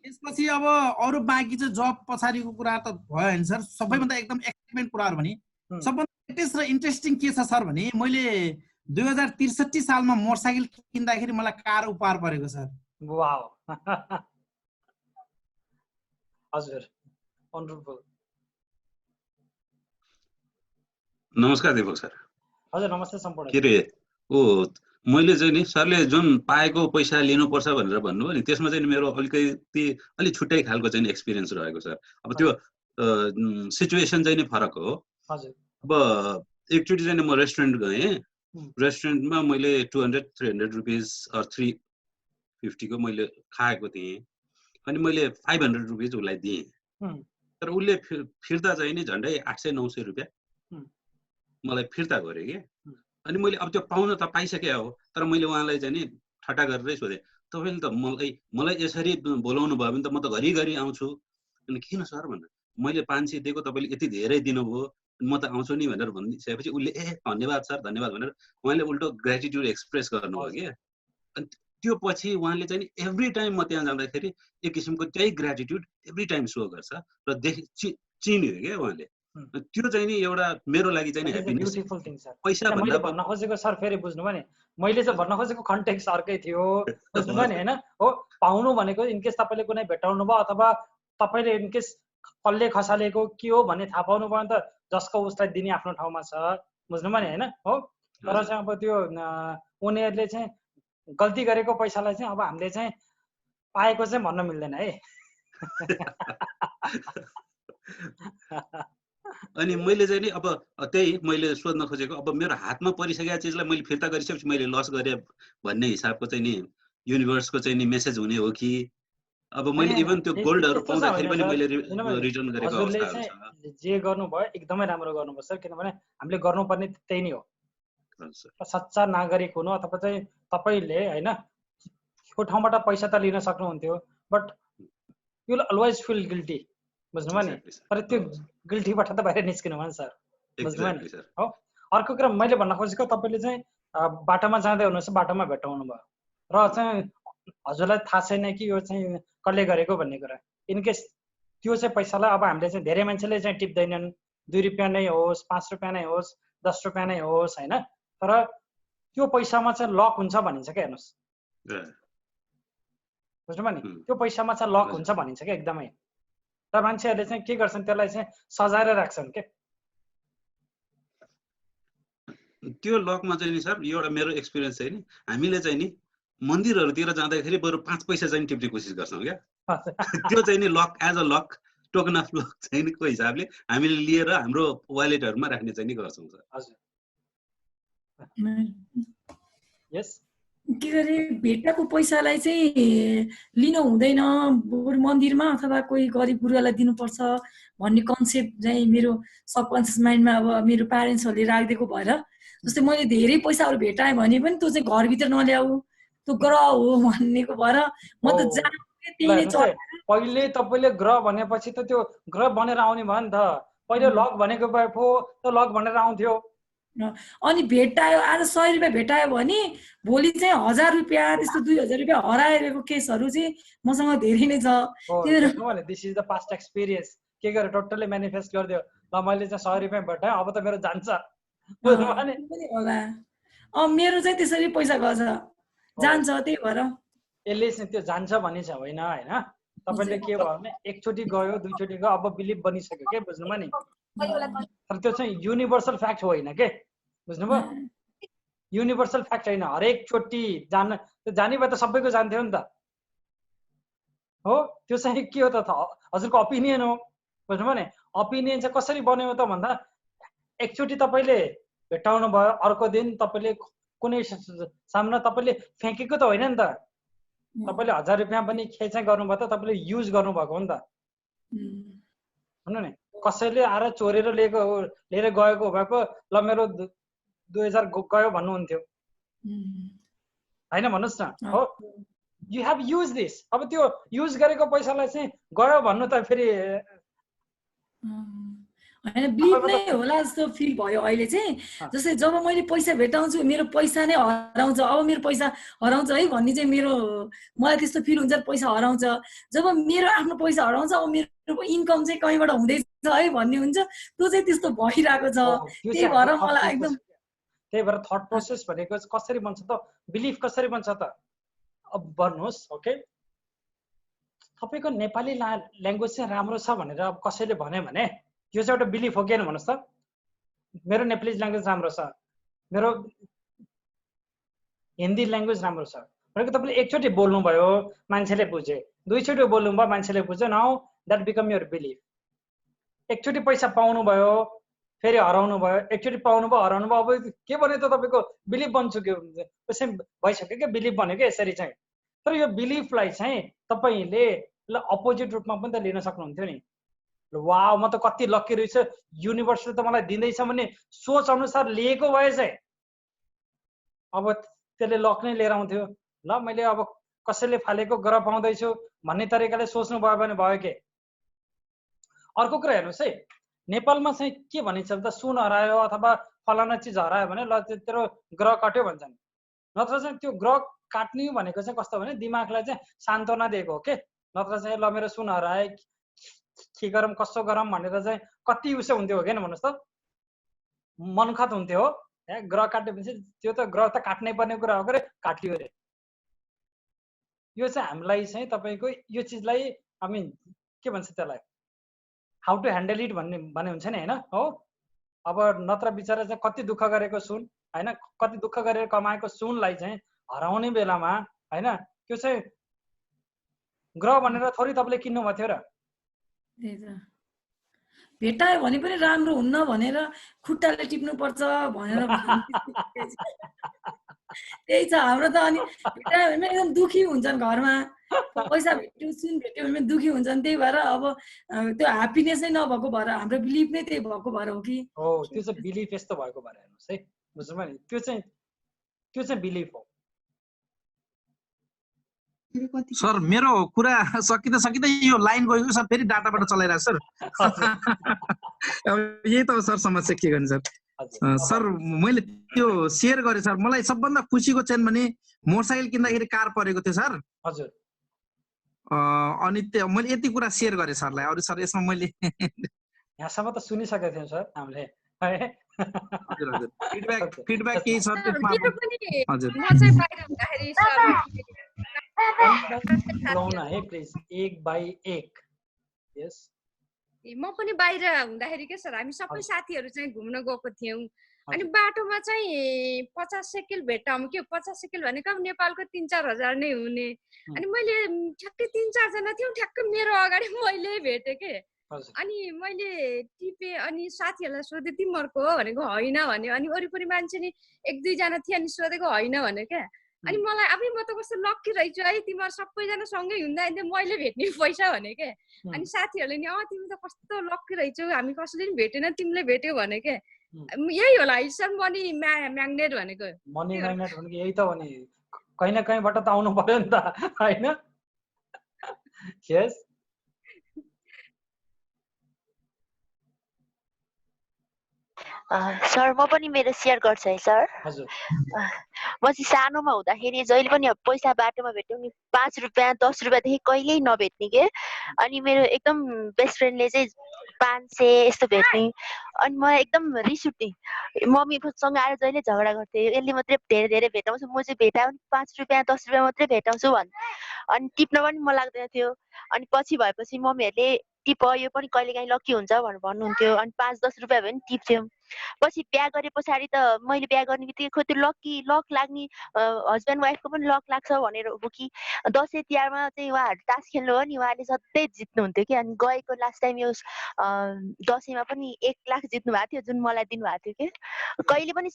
त्यसपछि अब अरू बाँकी चाहिँ जब पछाडिको कुरा त भयो नि सर। सबैभन्दा एकदम एक्साइटमेन्ट कुराहरू भने सबभन्दा लेटेस्ट र इन्ट्रेस्टिङ के छ सर भने मैले 2063 सालमा मोटरसाइकल किन्दाखेरि मलाई कार उपहार परेको सर। वाउ हजुर, वन्डरफुल। नमस्कार दीपक सर। हजुर नमस्ते सम्पूर्ण। के रे मैले चाहिँ नि सरले जुन पाएको पैसा लिनुपर्छ भनेर भन्नुभयो नि, त्यसमा चाहिँ मेरो अलिकति अलि छुट्टै खालको चाहिँ एक्सपिरियन्स रहेको सर। अब त्यो सिचुएसन चाहिँ नि फरक हो। अब एकचोटि चाहिँ म रेस्टुरेन्ट गएँ, रेस्टुरेन्टमा मैले 200-300 रुपिस अर 350 को मैले खाएको थिएँ, अनि मैले 500 रुपिस उसलाई दिएँ। तर उसले फिर्ता चाहिँ नि झन्डै 800-900 रुपियाँ मलाई फिर्ता गर्यो कि। अनि मैले अब त्यो पाउन त पाइसके हो, तर मैले उहाँलाई चाहिँ नि ठट्टा गरेरै सोधेँ, तपाईँले त मलाई यसरी बोलाउनु भयो भने त म त घरिघरि आउँछु। अनि किन सर भन्दा मैले 500 दिएको, तपाईँले यति धेरै दिनुभयो, म त आउँछु नि भनेर भनिसकेपछि उसले धन्यवाद सर धन्यवाद भनेर उहाँले उल्टो ग्रेटिट्युड एक्सप्रेस गर्नुभयो कि। अनि त्यो पछि उहाँले चाहिँ एभ्री टाइम म त्यहाँ जाँदाखेरि एक किसिमको त्यही ग्रेटिट्युड एभ्री टाइम सो गर्छ र चिन्यो क्या उहाँले। त्यो चाहिँ नि एउटा मेरो लागि चाहिँ ह्याप्पिनेस, पैसा भन्दा भन्न खोजेको सर फेरि बुझ्नुभयो नि, मैले चाहिँ भन्न खोजेको कन्टेक्स्ट अर्कै थियो, बुझ्नुभयो नि हैन हो। पाउनु भनेको इनकेस तपाईँले कुनै भेटाउनु भयो अथवा तपाईँले इनकेस कसले खसालेको के हो भन्ने थाहा पाउनु भयो भने त जसको उसलाई दिने आफ्नो ठाउँमा छ, बुझ्नुभयो नि हैन हो। तर चाहिँ अब त्यो उनीहरूले चाहिँ गल्ती गरेको पैसालाई चाहिँ अब हामीले चाहिँ पाएको चाहिँ भन्न मिल्दैन है। अनि मैले चाहिँ नि अब त्यही मैले सोध्न खोजेको, अब मेरो हातमा परिसकेको चिजलाई मैले फिर्ता गरिसकेपछि मैले लस गरेँ भन्ने हिसाबको चाहिँ नि युनिभर्सको चाहिँ नि मेसेज हुने हो कि? अब मैले इभन त्यो गोल्डहरु पाउँदाखेरि पनि मैले रिटर्न गरेको अवस्थाहरु छ। जे गर्नुभयो एकदमै राम्रो गर्नुभयो सर, किनभने हामीले गर्नुपर्ने त्यही नै हो। सच्चा नागरिक हुनु, अथवा चाहिँ तपाईले हैन यो ठाउँबाट पैसा त लिन सक्नुहुन्थ्यो, but you will always feel guilty, बुझ्नुभयो नि। तर त्यो गिल्टीबाट त बाहिर निस्किनु भन्छ सर, बुझ्नुभयो नि हो। अर्को कुरा मैले भन्न खोजेको, तपाईले चाहिँ बाटोमा जाँदै हुनुहुन्छ, बाटोमा भेटाउनु भयो र चाहिँ हजुरलाई थाहा छैन कि यो चाहिँ कसले गरेको भन्ने कुरा। इनकेस त्यो चाहिँ पैसालाई अब हामीले चाहिँ धेरै मान्छेले चाहिँ टिप्दैनन्, 2 रुपियाँ नै होस्, 5 रुपियाँ नै होस्, 10 रुपियाँ नै होस् हैन, तर त्यो पैसामा चाहिँ लक हुन्छ भनिन्छ क्या। हेर्नुस् बुझ्नुभयो नि, त्यो पैसामा चाहिँ लक हुन्छ भनिन्छ क्या एकदमै। र मान्छेहरूले चाहिँ के गर्छन्, त्यसलाई चाहिँ सजाएर राख्छन् के। त्यो लकमा चाहिँ नि सर एउटा मेरो एक्सपिरियन्स चाहिँ नि, हामीले चाहिँ नि मन्दिरहरुतिर जाँदाखेरि बरु 5 पैसा चाहिँ टिप्ने कोसिस गर्छौं क्या। त्यो चाहिँ नि luck, as a luck, token of luck चाहिँ नि को हिसाबले हामीले लिएर हाम्रो वालेटहरुमा राख्ने चाहिँ नि गर्छौं सर। हजुर यस के गरे भेटाको पैसालाई चाहिँ लिनु हुँदैन, बरु मन्दिरमा अथवा कोही गरिब गुरुवालाई दिनुपर्छ भन्ने कन्सेप्ट चाहिँ मेरो सबकन्सियस माइन्डमा अब मेरो प्यारेन्ट्सहरूले राखिदिएको भएर जस्तै मैले धेरै पैसाहरू भेटाएँ भने पनि त्यो चाहिँ घरभित्र नल्याऊ, त्यो ग्रह हो भन्नेको भएर म त जहाँ त्यही नै चढ। पहिले तपाईँले ग्रह भनेपछि त त्यो ग्रह बनेर आउने भयो नि त। पहिले लक भनेको भए पो त लक भनेर आउँथ्यो। अनि भेटायो आज 100 रुपियाँ भेटायो भने भोलि चाहिँ 1000 रुपियाँ त्यस्तो 2000 रुपियाँ हराएको केसहरू चाहिँ मसँग धेरै नै छ। This is the past experience. के गरे टोटल्ली मेनिफेस्ट गरिदियो, ल मैले चाहिँ 100 रुपियाँ भेटाएँ अब त मेरो जान्छ होला। मेरो चाहिँ त्यसरी पैसा गछ जान्छ, त्यही भएर यसले चाहिँ त्यो जान्छ भन्ने छ होइन होइन। तपाईँले के भयो भने एकचोटि गयो दुईचोटि गयो अब बिलिभ बनिसक्यो के, बुझ्नुभयो नि। तर त्यो चाहिँ युनिभर्सल फ्याक्ट होइन के, बुझ्नुभयो। युनिभर्सल फ्याक्ट होइन, हरेक चोटि जाने भए त सबैको जान्थ्यो नि त हो। त्यो चाहिँ के हो त हजुरको ओपिनियन हो, बुझ्नुभयो नि। ओपिनियन चाहिँ कसरी बन्यो त भन्दा एकचोटि तपाईँले भेटाउनु भयो, अर्को दिन तपाईँले कुनै सामना तपाईँले फ्याँकेको त होइन नि त। तपाईँले 1000 रुपियाँ पनि खेचाइ गर्नुभयो त तपाईँले युज गर्नुभएको हो नि त, भन्नु नि। कसैले आएर चोरेर लिएर गएको भएको ल मेरो 2000 गयो भन्नुहुन्थ्यो होइन, भन्नुहोस् न हो। You have use this. अब त्यो युज गरेको पैसालाई चाहिँ गयो भन्नु त फेरि होइन बिलिभ नै होला जस्तो फिल भयो अहिले चाहिँ। जस्तै जब मैले पैसा भेटाउँछु मेरो पैसा नै हराउँछ, अब मेरो पैसा हराउँछ है भन्ने चाहिँ मेरो मलाई त्यस्तो फिल हुन्छ, पैसा हराउँछ। जब मेरो आफ्नो पैसा हराउँछ अब मेरो इन्कम चाहिँ कहीँबाट हुँदैछ है भन्ने हुन्छ, त्यो चाहिँ त्यस्तो भइरहेको छ। त्यही भएर मलाई एकदम त्यही भएर थट प्रोसेस भनेको कसरी बन्छ त, बिलिफ कसरी बन्छ त। अब भन्नुहोस् ओके, तपाईँको नेपाली ल्याङ्ग्वेज चाहिँ राम्रो छ भनेर अब कसैले भन्यो भने यो चाहिँ एउटा बिलिफ हो कि होइन भन्नुहोस् त। मेरो नेपाली ल्याङ्ग्वेज राम्रो छ, मेरो हिन्दी ल्याङ्ग्वेज राम्रो छ भनेको तपाईँले एकचोटि बोल्नुभयो मान्छेले बुझे, दुईचोटि बोल्नुभयो मान्छेले बुझ्यो, now that become your belief. एकचोटि पैसा पाउनु भयो फेरि हराउनु भयो, एकचोटि पाउनु भयो हराउनु भयो, अब के भन्यो त तपाईँको बिलिफ बन्छु त्यसै भइसक्यो क्या बिलिफ भनेको यसरी चाहिँ। तर यो बिलिफलाई चाहिँ तपाईँले अपोजिट रूपमा पनि त लिन सक्नुहुन्थ्यो नि। वाह म त कति लकी रहेछ, युनिभर्सले त मलाई दिँदैछ भन्ने सोच अनुसार लिएको भए चाहिँ अब त्यसले लक नै लिएर आउँथ्यो। ल मैले अब कसैले फालेको ग्रह पाउँदैछु भन्ने तरिकाले सोच्नु भयो भने भयो के। अर्को कुरा हेर्नुहोस् है, नेपालमा चाहिँ के भनिन्छ त सुन हरायो अथवा फलाना चिज हरायो भने ल तेरो ग्रह कट्यो भन्छन्। नत्र चाहिँ त्यो ग्रह काट्ने भनेको चाहिँ कस्तो भने दिमागलाई चाहिँ सान्त्वना दिएको हो के। नत्र चाहिँ ल मेरो सुन हराए के गरौँ कसो गरौँ भनेर चाहिँ कति उसो हुन्थ्यो हो कि भन्नुहोस् त, मनखत हुन्थ्यो हो। ग्रह काटेपछि त्यो त ग्रह त काट्नै पर्ने कुरा हो के, काटियो अरे। यो चाहिँ हामीलाई चाहिँ तपाईँको यो चिजलाई आई मिन के भन्छ त्यसलाई हाउ टु ह्यान्डल इट भन्ने हुन्छ नि होइन हो। अब नत्र बिचरा चाहिँ कति दुःख गरेको सुन होइन, कति दुःख गरेर कमाएको सुनलाई चाहिँ हराउने बेलामा होइन त्यो चाहिँ ग्रह भनेर थोरै तपाईँले किन्नु भएको थियो र। भेटायो भने पनि राम्रो हुन्न भनेर खुट्टाले टिप्नु पर्छ भनेर त्यही छ हाम्रो त। अनि भेटायो भने एकदम दुखी हुन्छन् घरमा, पैसा भेट्यो सुन भेट्यो भने दुखी हुन्छन्। त्यही भएर अब त्यो ह्याप्पिनेस नै नभएको भएर हाम्रो बिलिफ नै त्यही भएको भएर हो कि हो। त्यो चाहिँ बिलिफ यस्तो भएको भएर हेर्नुहोस् है, बुझ्नुभयो नि। त्यो चाहिँ बिलिफ हो। सर मेरो कुरा सकिँदै यो लाइन गएको सर, फेरि डाटाबाट चलाइरहेको सर। यही त हो सर समस्या, के गर्ने सर। सर मैले त्यो सेयर गरेँ सर, मलाई सबभन्दा खुसीको चाहिँ भने मोटरसाइकल किन्दाखेरि कार परेको थियो सर। हजुर। अनि मैले यति कुरा सेयर गरेँ सरलाई। अरू सर यसमा मैले यहाँसम्म त सुनिसकेको थियौँ सर हामीले। हजुर हजुर फिडब्याक केही सर त्यसमा? हजुर है प्लिज 1 बाई 1। यस म पनि बाहिर हुँदाखेरि के सर हामी सबै साथीहरू चाहिँ घुम्न गएको थियौँ। अनि बाटोमा चाहिँ 50 सेकेल भेट्टाउँ के 50 सेकेल भनेको नेपालको 3-4 हजार नै हुने। अनि मैले ठ्याक्कै 3-4 जना थियौँ, ठ्याक्कै मेरो अगाडि मैले भेटेँ के। अनि मैले टिपेँ अनि साथीहरूलाई सोधेँ तिमीहरूको हो भनेको होइन भन्यो। अनि वरिपरि मान्छे नि 1-2 जना थिए अनि सोधेको होइन भन्यो क्या। अनि मलाई अब म त कस्तो लक्की रहेछु है, तिमीहरू सबैजना सँगै हिँड्दा हिँड्दै मैले भेट्ने पैसा भने क्या। अनि साथीहरूले नि तिमी त कस्तो लक्की रहेछौ, हामी कसैले पनि भेटेन तिमीले भेट्यौ भने क्या। यही होला सर मनी म्याग्नेट भनेको मनी म्याग्नेट भनेको यही त हो नि कहीँ न कहीँबाट त आउनु पर्यो नि त हैन यस सर म पनि मेरो सेयर गर्छु है सर हजुर म चाहिँ सानोमा हुँदाखेरि जहिले पनि पैसा बाटोमा भेट्यौँ नि 5 रुपियाँ 10 रुपियाँदेखि कहिल्यै नभेट्ने के अनि मेरो एकदम बेस्ट फ्रेन्डले चाहिँ 500 यस्तो भेट्ने अनि मलाई एकदम रिस उठ्ने मम्मीसँग आएर जहिले झगडा गर्थेँ यसले मात्रै धेरै धेरै भेटाउँछु म चाहिँ भेटाउँ 5 रुपियाँ 10 रुपियाँ मात्रै भेटाउँछु अनि टिप्न पनि मन लाग्दैन थियो अनि पछि भएपछि मम्मीहरूले टिप यो पनि कहिलेकाहीँ लकी हुन्छ भनेर भन्नुहुन्थ्यो अनि 5-10 रुपियाँ भए पनि टिप्थ्यौँ पछि बिहा गरे पछाडि त मैले बिहा गर्ने बित्तिकै खोइ त्यो लक लाग्ने हस्बेन्ड वाइफको पनि लक लाग्छ भनेर हो कि दसैँ तिहारमा चाहिँ उहाँहरू तास खेल्नु हो नि उहाँले सधैँ जित्नुहुन्थ्यो कि अनि गएको लास्ट टाइम यो दसैँमा पनि 1 लाख जित्नु भएको थियो जुन मलाई दिनुभएको थियो कि कहिले पनि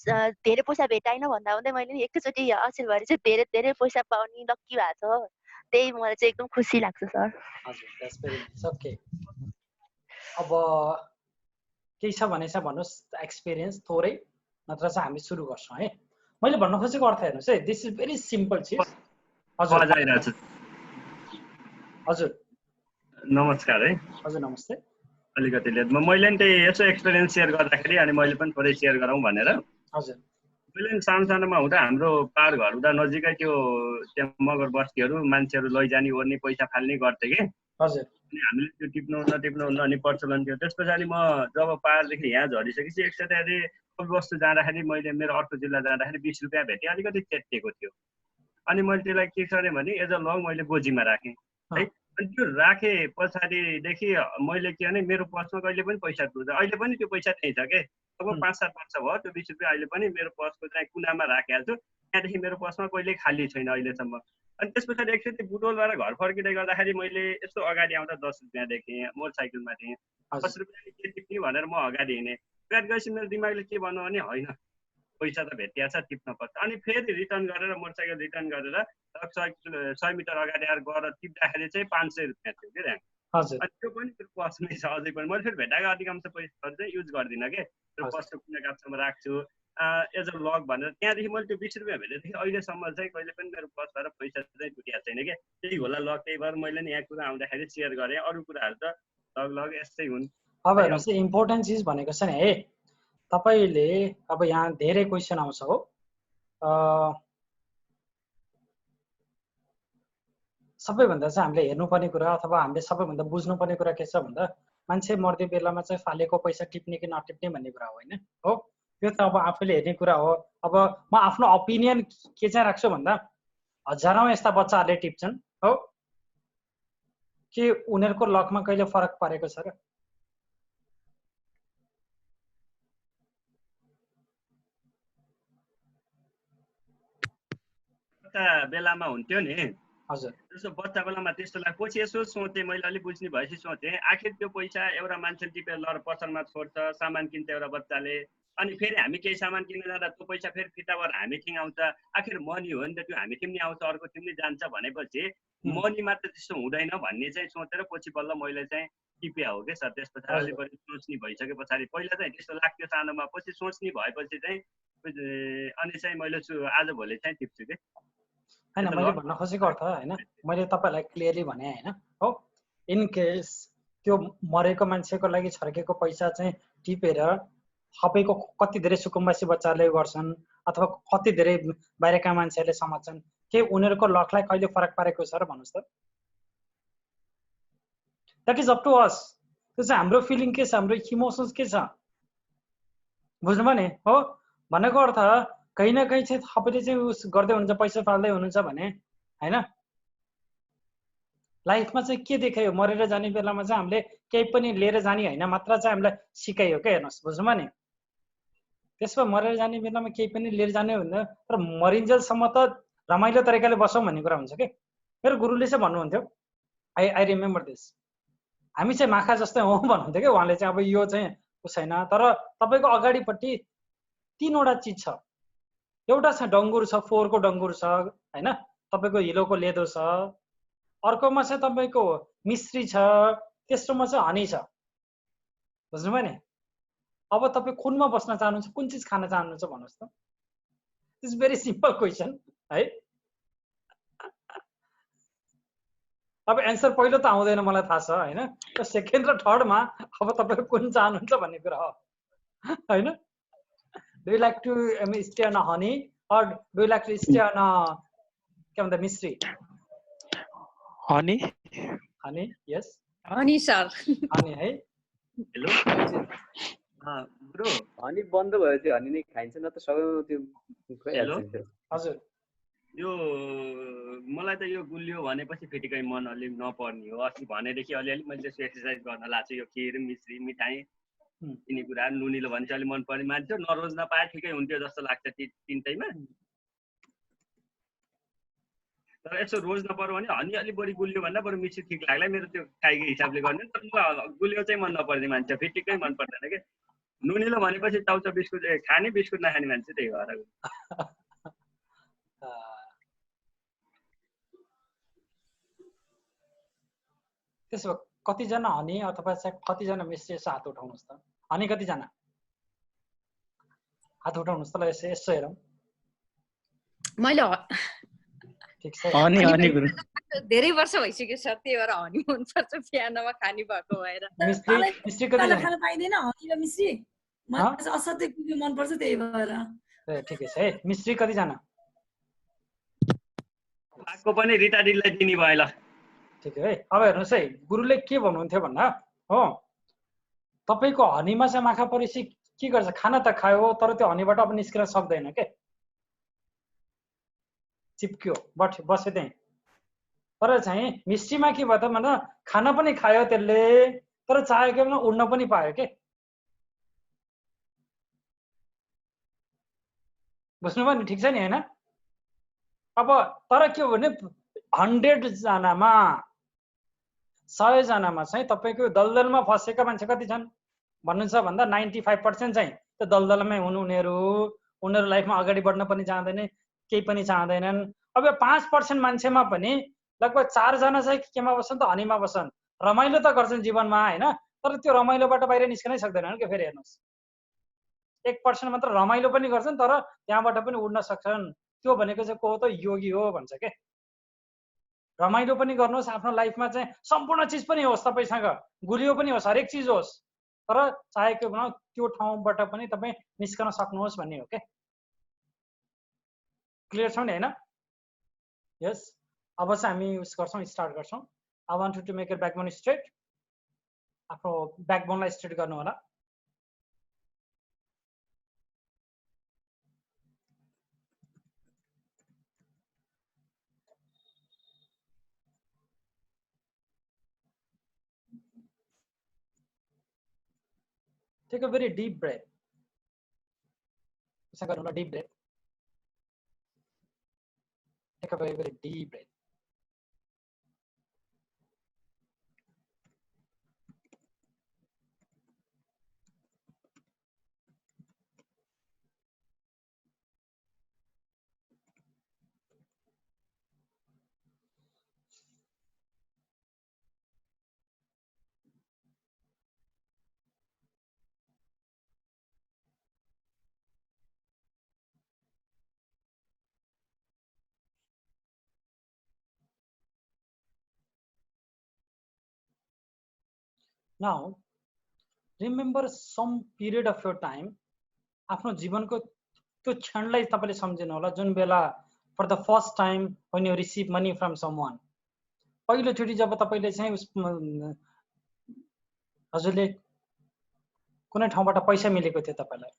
धेरै पैसा भेटाइन भन्दा हुँदै मैले नि एकैचोटि अचेल भएर चाहिँ धेरै धेरै पैसा पाउने लक्की भएको छ त्यही मलाई चाहिँ एकदम खुसी लाग्छ सर हजुर द्याट्स भेरी नाइस ओके अब केही छ भने चाहिँ भन्नुहोस् एक्सपिरियन्स थोरै नत्र चाहिँ हामी सुरु गर्छौँ है मैले भन्न खोजेको अर्थ हेर्नुहोस् है दिस इज भेरी सिम्पल चिज हजुर हजुर नमस्कार है हजुर नमस्ते अलिकति लेट मैले नि त्यही यसो एक्सपिरियन्स सेयर गर्दाखेरि अनि मैले पनि थोरै सेयर गरौँ भनेर हजुर मैले सानोमा हुँदा हाम्रो पार घर हुँदा नजिकै त्यो त्यहाँ मगर बस्तीहरू मान्छेहरू लैजाने ओर्ने पैसा फाल्ने गर्थे कि हजुर अनि हामीले त्यो टिप्नुहुन्न अनि प्रचलन थियो त्यस पछाडि म जब पारदेखि यहाँ झरिसकेपछि एकचोटि बस्तु जाँदाखेरि मैले मेरो अर्को जिल्ला जाँदाखेरि 20 रुपियाँ भेटेँ अलिकति चेटिएको थियो अनि मैले त्यसलाई के गरेँ भने एज अ लङ मैले गोजीमा राखेँ है अनि त्यो राखे पछाडिदेखि मैले के भने मेरो पर्समा कहिले पनि पैसा टुट्छ अहिले पनि त्यो पैसा त्यही छ के लगभग 5-7 वर्ष भयो त्यो 20 रुपियाँ अहिले पनि मेरो पर्सको चाहिँ कुनामा राखिहाल्छु त्यहाँदेखि मेरो पर्समा कहिले खाली छैन अहिलेसम्म अनि त्यस पछाडि एकचोटि बुटोलबाट घर फर्किँदै गर्दाखेरि मैले यस्तो अगाडि आउँदा 10 रुपियाँ देखेँ मोटरसाइकलमा थिएँ 10 रुपियाँ के टिप्ने भनेर म अगाडि हिँडेँ बिहान गएपछि मेरो दिमागले के भन्नु भने होइन पैसा त भेटिया छ टिप्न पर्छ अनि फेरि रिटर्न गरेर मोटरसाइकल रिटर्न गरेर 100 मिटर अगाडि आएर गएर टिप्दाखेरि चाहिँ 500 रुपियाँ थियो कि त्यहाँ अनि त्यो पनि त्यो पर्समै छ अझै पनि मैले फेरि भेटाएको अधिकांश पैसाहरू चाहिँ युज गर्दिनँ कि त्यो पर्सको कुनै कापसम्म राख्छु एज अ लग भनेर त्यहाँदेखि मैले त्यो 20 रुपियाँ भेटेदेखि अहिलेसम्म चाहिँ कहिले पनि मेरो पर्सबाट पैसा चाहिँ टुटेको छैन कि त्यही होला लग त्यही भएर मैले नि यहाँ कुरा आउँदाखेरि सेयर गरेँ अरू कुराहरू त लग यस्तै हुन् अब हेर्नुहोस् इम्पोर्टेन्ट चिज भनेको छ नि है तपाईँले अब यहाँ धेरै क्वेसन आउँछ हो सबैभन्दा चाहिँ हामीले हेर्नुपर्ने कुरा अथवा हामीले सबैभन्दा बुझ्नुपर्ने कुरा के छ भन्दा मान्छे मर्ने बेलामा चाहिँ फालेको पैसा टिप्ने कि नटिप्ने भन्ने कुरा हो होइन हो त्यो त अब आफूले हेर्ने कुरा हो अब म आफ्नो ओपिनियन के चाहिँ राख्छु भन्दा हजारौं यस्ता बच्चाहरूले टिप्छन् हो के उनीहरूको लकमा कहिले फरक परेको छ र बेलामा हुन्थ्यो नि हजुर जस्तो बच्चा बेलामा त्यस्तो लाग्छ पछि यसो सोचेँ मैले अलिक बुझ्ने भएपछि सोचेँ आखिर त्यो पैसा एउटा मान्छेले टिपेर लर पसलमा छोड्छ सामान किन्छ एउटा बच्चाले अनि फेरि हामी केही सामान किन्न जाँदा त्यो पैसा फेरि फिर्ता भएर हामी ठिङ आउँछ आखिर मनी हो नि त त्यो हामी तिमी आउँछ अर्को तिमी जान्छ भनेपछि मनी मात्र त्यस्तो हुँदैन भन्ने चाहिँ सोचेर पछि बल्ल मैले चाहिँ टिपे हो कि सर त्यस पछाडि अलिक बढी सोच्ने भइसके पछाडि पहिला चाहिँ त्यस्तो लाग्थ्यो सानोमा पछि सोच्ने भएपछि चाहिँ अनि चाहिँ मैले आजभोलि चाहिँ टिप्छु कि हैन मैले भन्न खोजेको अर्थ हैन मैले तपाईलाई क्लियरली भने हैन हो इन केस त्यो मरेको मान्छेको लागि छर्केको पैसा चाहिँ टिपेर सबैको कति धेरै सुकुम्बासी बच्चाले गर्छन् अथवा कति धेरै बाहिरका मान्छेहरूले समात्छन् के उनीहरूको लकलाई कहिले फरक पारेको छ र भन्नुस् त that is up to us त्यो चाहिँ हाम्रो फिलिङ के छ हाम्रो इमोसन्स के छ बुझ्नुभयो नि हो भनेको अर्थ कहीँ न कहीँ चाहिँ तपाईँले चाहिँ उस गर्दै हुनुहुन्छ पैसा फाल्दै हुनुहुन्छ भने हैन लाइफमा चाहिँ के देखायो मरेर जाने बेलामा चाहिँ हामीले केही पनि लिएर जाने हैन मात्र चाहिँ हामीलाई सिकाइयो के हेर्नुहोस् बुझ्नुभयो नि त्यसमा मरेर जाने बेलामा केही पनि लिएर जाने हुँदैन तर मरिन्जेलसम्म त रमाइलो तरिकाले बसौँ भन्ने कुरा हुन्छ कि मेरो गुरुले चाहिँ भन्नुहुन्थ्यो आई रिमेम्बर दिस हामी चाहिँ माखा जस्तै हौ भन्नुहुन्थ्यो कि उहाँले चाहिँ अब यो चाहिँ छैन तर तपाईँको अगाडिपट्टि 3वटा चिज छ एउटा छ डङ्गुर छ 4 को डङ्गुर छ हैन तपाईको हिलोको लेदो छ अर्कोमा चाहिँ तपाईको मिश्री छ तेस्रोमा चाहिँ हनी छ बुझ्नुभयो नि अब तपाईँ कुनमा बस्न चाहनुहुन्छ, कुन चिज खान चाहनुहुन्छ भन्नुहोस् त। इट्स भेरी सिम्पल क्वेसन है। अब एन्सर पहिलो त आउँदैन मलाई थाहा छ हैन, र सेकेन्ड र थर्डमा अब तपाईँ कुन चाहनुहुन्छ भन्ने कुरा हो हैन। Do you like to stay on honey or do you like to stay on के भन्छ मिश्री? हनी हनी यस हनी सर हनी है। हेलो ब्रो हनी बन्द भयो त्यो हनी नै खाइन्छ न त सबैमा त्यो हेलो हजुर यो मलाई त यो गुलियो भनेपछि फेटिकै मन अलि नपर्ने हो। अस्ति भनेदेखि अलिअलि मैले त्यसको एक्सर्साइज गर्न लाग्छु। यो खिर मिश्री मिठाई यिनी कुरा नुनिलो भने चाहिँ अलि मन पर्ने मान्छे नरोज नपाए ठिकै हुन्थ्यो जस्तो लाग्छ तिनटैमा। तर यसो रोज नपर्यो भने हनी अलि बढी गुलियो भन्दा बरु मिश्री ठिक लाग्ला मेरो त्यो खाइको हिसाबले गर्ने। तर म गुलियो चाहिँ मन नपर्ने मान्छे, फिटिकै मन पर्दैन के। नुनिलो भनेपछि चाउचाउ बिस्कुट खाने बिस्कुट नखाने मान्छे त्यही भएर। त्यसो कतिजना हनी अथवा चाहिँ कतिजना मिश्री यसो हात उठाउनुहोस् त। हनी कतिजना हात उठाउनुहोस् त ल यसो यसो हेरौँ। मैले ठिक छ हनी हनी गुरु धेरै वर्ष भइसक्यो सर, त्यही भएर हनी मन पर्छ बिहानमा खाने भएको भएर। मिश्री कतिजना खान पाइँदैन हनी र मिश्री? मलाई चाहिँ असाध्यै गुलियो मन पर्छ त्यही भएर। ए ठिकै छ है। मिश्री कतिजना? पाको पनि रिटाडीलाई दिने भयो ल। ठिक है। अब हेर्नुहोस् है, गुरुले के भन्नुहुन्थ्यो भन्दा हो तपाईँको हनीमा चाहिँ माखा परेपछि के गर्छ, खाना त खायो तर त्यो हनीबाट अब निस्किन सक्दैन के, चिप्क्यो बस्यो त्यहीँ। तर चाहिँ मिश्रीमा के भयो त भन्दा खाना पनि खायो त्यसले तर चाहेको बेलामा उड्न पनि पायो के। बुझ्नुभयो नि? ठिक छ नि होइन? अब तर के हो भने 100 जनामा 100 जनामा चाहिँ तपाईँको दलदलमा फसेका मान्छे कति छन् भन्नुहुन्छ भन्दा 95% चाहिँ त्यो दलदलमै हुनु। उनीहरू लाइफमा अगाडि बढ्न पनि चाहँदैन, केही पनि चाहँदैनन्। अब 5% मान्छेमा पनि लगभग 4 जना चाहिँ केमा बस्छन् त, हनीमा बस्छन्। रमाइलो त गर्छन् जीवनमा होइन, तर त्यो रमाइलोबाट बाहिर निस्कनै सक्दैनन् के। फेरि हेर्नुहोस् 1% मात्र रमाइलो पनि गर्छन् तर त्यहाँबाट पनि उड्न सक्छन्। त्यो भनेको चाहिँ को हो त? योगी हो भन्छ के। रमाइलो पनि गर्नुहोस् आफ्नो लाइफमा चाहिँ, सम्पूर्ण चिज पनि होस् तपाईँसँग, गुलियो पनि होस्, हरेक चिज होस्, तर चाहेको बेलामा त्यो ठाउँबाट पनि तपाईँ निस्कन सक्नुहोस् भन्ने हो के। क्लियर छ नि होइन? यस। अब चाहिँ हामी उस गर्छौँ, स्टार्ट गर्छौँ। I want to make your backbone straight. आफ्नो ब्याकबोनलाई स्ट्रेट गर्नु होला। Take a very deep breath. Deep breath. Take a very deep breath. Now, remember some period of your time. आफ्नो जीवनको त्यो क्षणलाई तपाईले सम्झिनु होला जुन बेला for the first time when you receive money from someone. पहिलोचोटि जब तपाईले चाहिँ हजुरले कुनै ठाउँबाट पैसा मिलेको थियो तपाईलाई।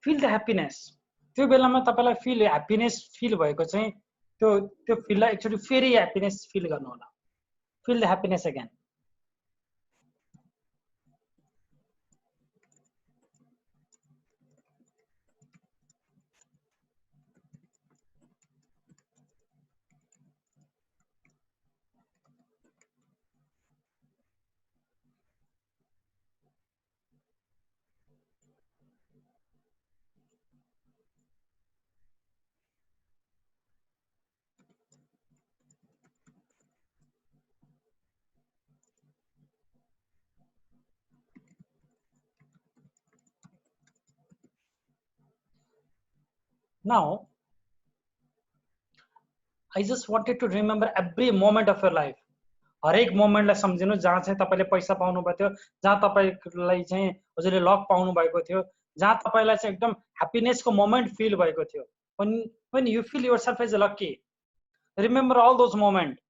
Feel the happiness. त्यो बेलामा तपाईँलाई ह्याप्पिनेस फिल भएको चाहिँ त्यो फिललाई एकचोटि फेरि ह्याप्पिनेस फिल गर्नु होला। Feel the happiness again. Now, I just wanted to remember every moment of your life. हरेक मोमेन्टलाई सम्झिनु जहाँ चाहिँ तपाईँले पैसा पाउनु भएको थियो, जहाँ तपाईँलाई चाहिँ हजुरले लक पाउनु भएको थियो, जहाँ तपाईँलाई चाहिँ एकदम ह्याप्पिनेसको मोमेन्ट फिल भएको थियो। when you feel yourself as lucky, remember all those moments.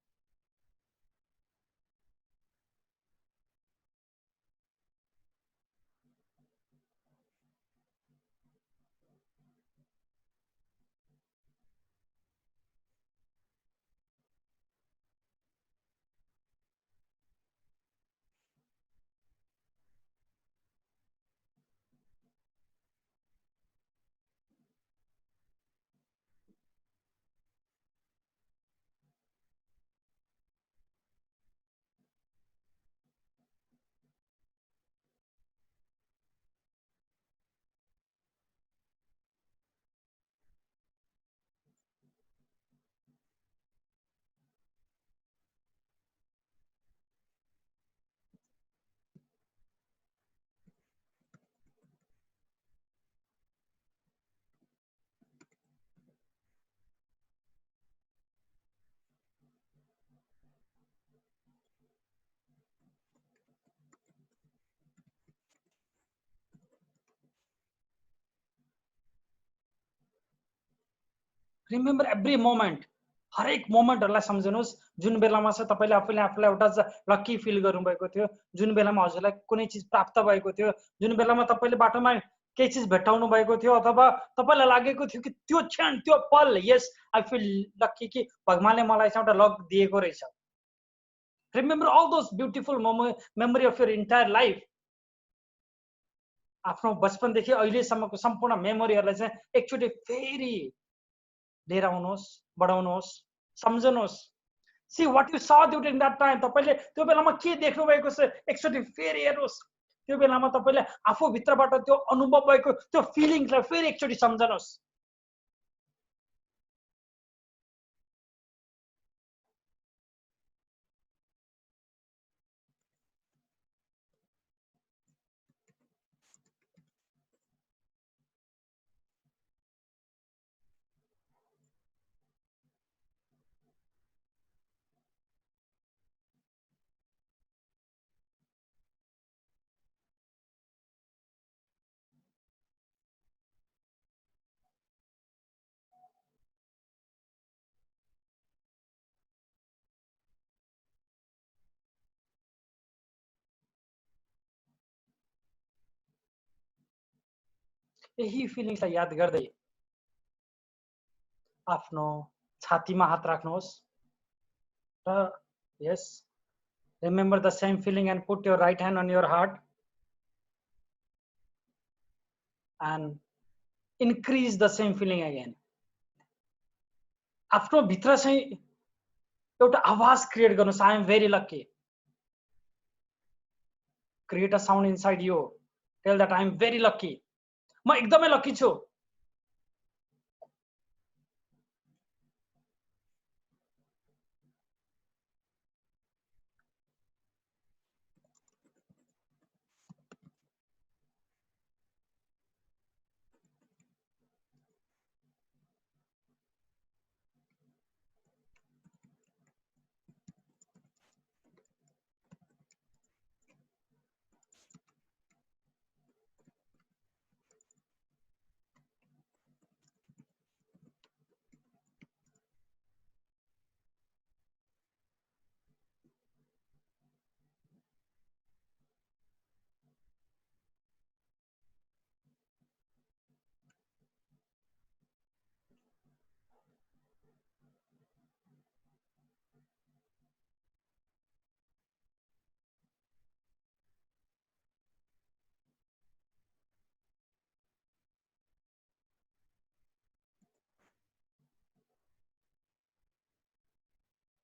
Remember every moment. हरेक मोमेन्टहरुलाई सम्झनुस् जुन बेलामा चाहिँ तपाईले आफूलाई एउटा लकी फिल गर्नुभएको थियो, जुन बेलामा हजुरलाई कुनै चीज प्राप्त भएको थियो, जुन बेलामा तपाईले बाटोमा केही चीज भेट्टाउनु भएको थियो अथवा तपाईलाई लागेको थियो कि त्यो क्षण त्यो पल यस आई फिल लकी कि भगवानले मलाई चाहिँ एउटा लक दिएको रहेछ। Remember all those beautiful memory of your entire life. आफ्नो बचपनदेखि अहिलेसम्मको सम्पूर्ण मेमोरीहरुलाई चाहिँ एकचोटि फेरि लिएर आउनुहोस्, बढाउनुहोस्, सम्झनुहोस्। See what you saw during that time। तपाईले त्यो बेलामा के देख्नु भएको छ एकचोटि फेरि हेर्नुहोस्। त्यो बेलामा तपाईले आफू भित्रबाट त्यो अनुभव भएको त्यो फिलिङलाई फेरि एकचोटि सम्झनुहोस्। यही फिलिङ्सलाई याद गर्दै आफ्नो छातीमा हात राख्नुहोस् र यस remember the same feeling and put your right hand on your heart and increase the same feeling again. आफ्नो भित्र चाहिँ एउटा आवाज क्रिएट गर्नुहोस्, I am very lucky. Create a sound inside you, tell that I am very lucky. म एकदमै lucky छु।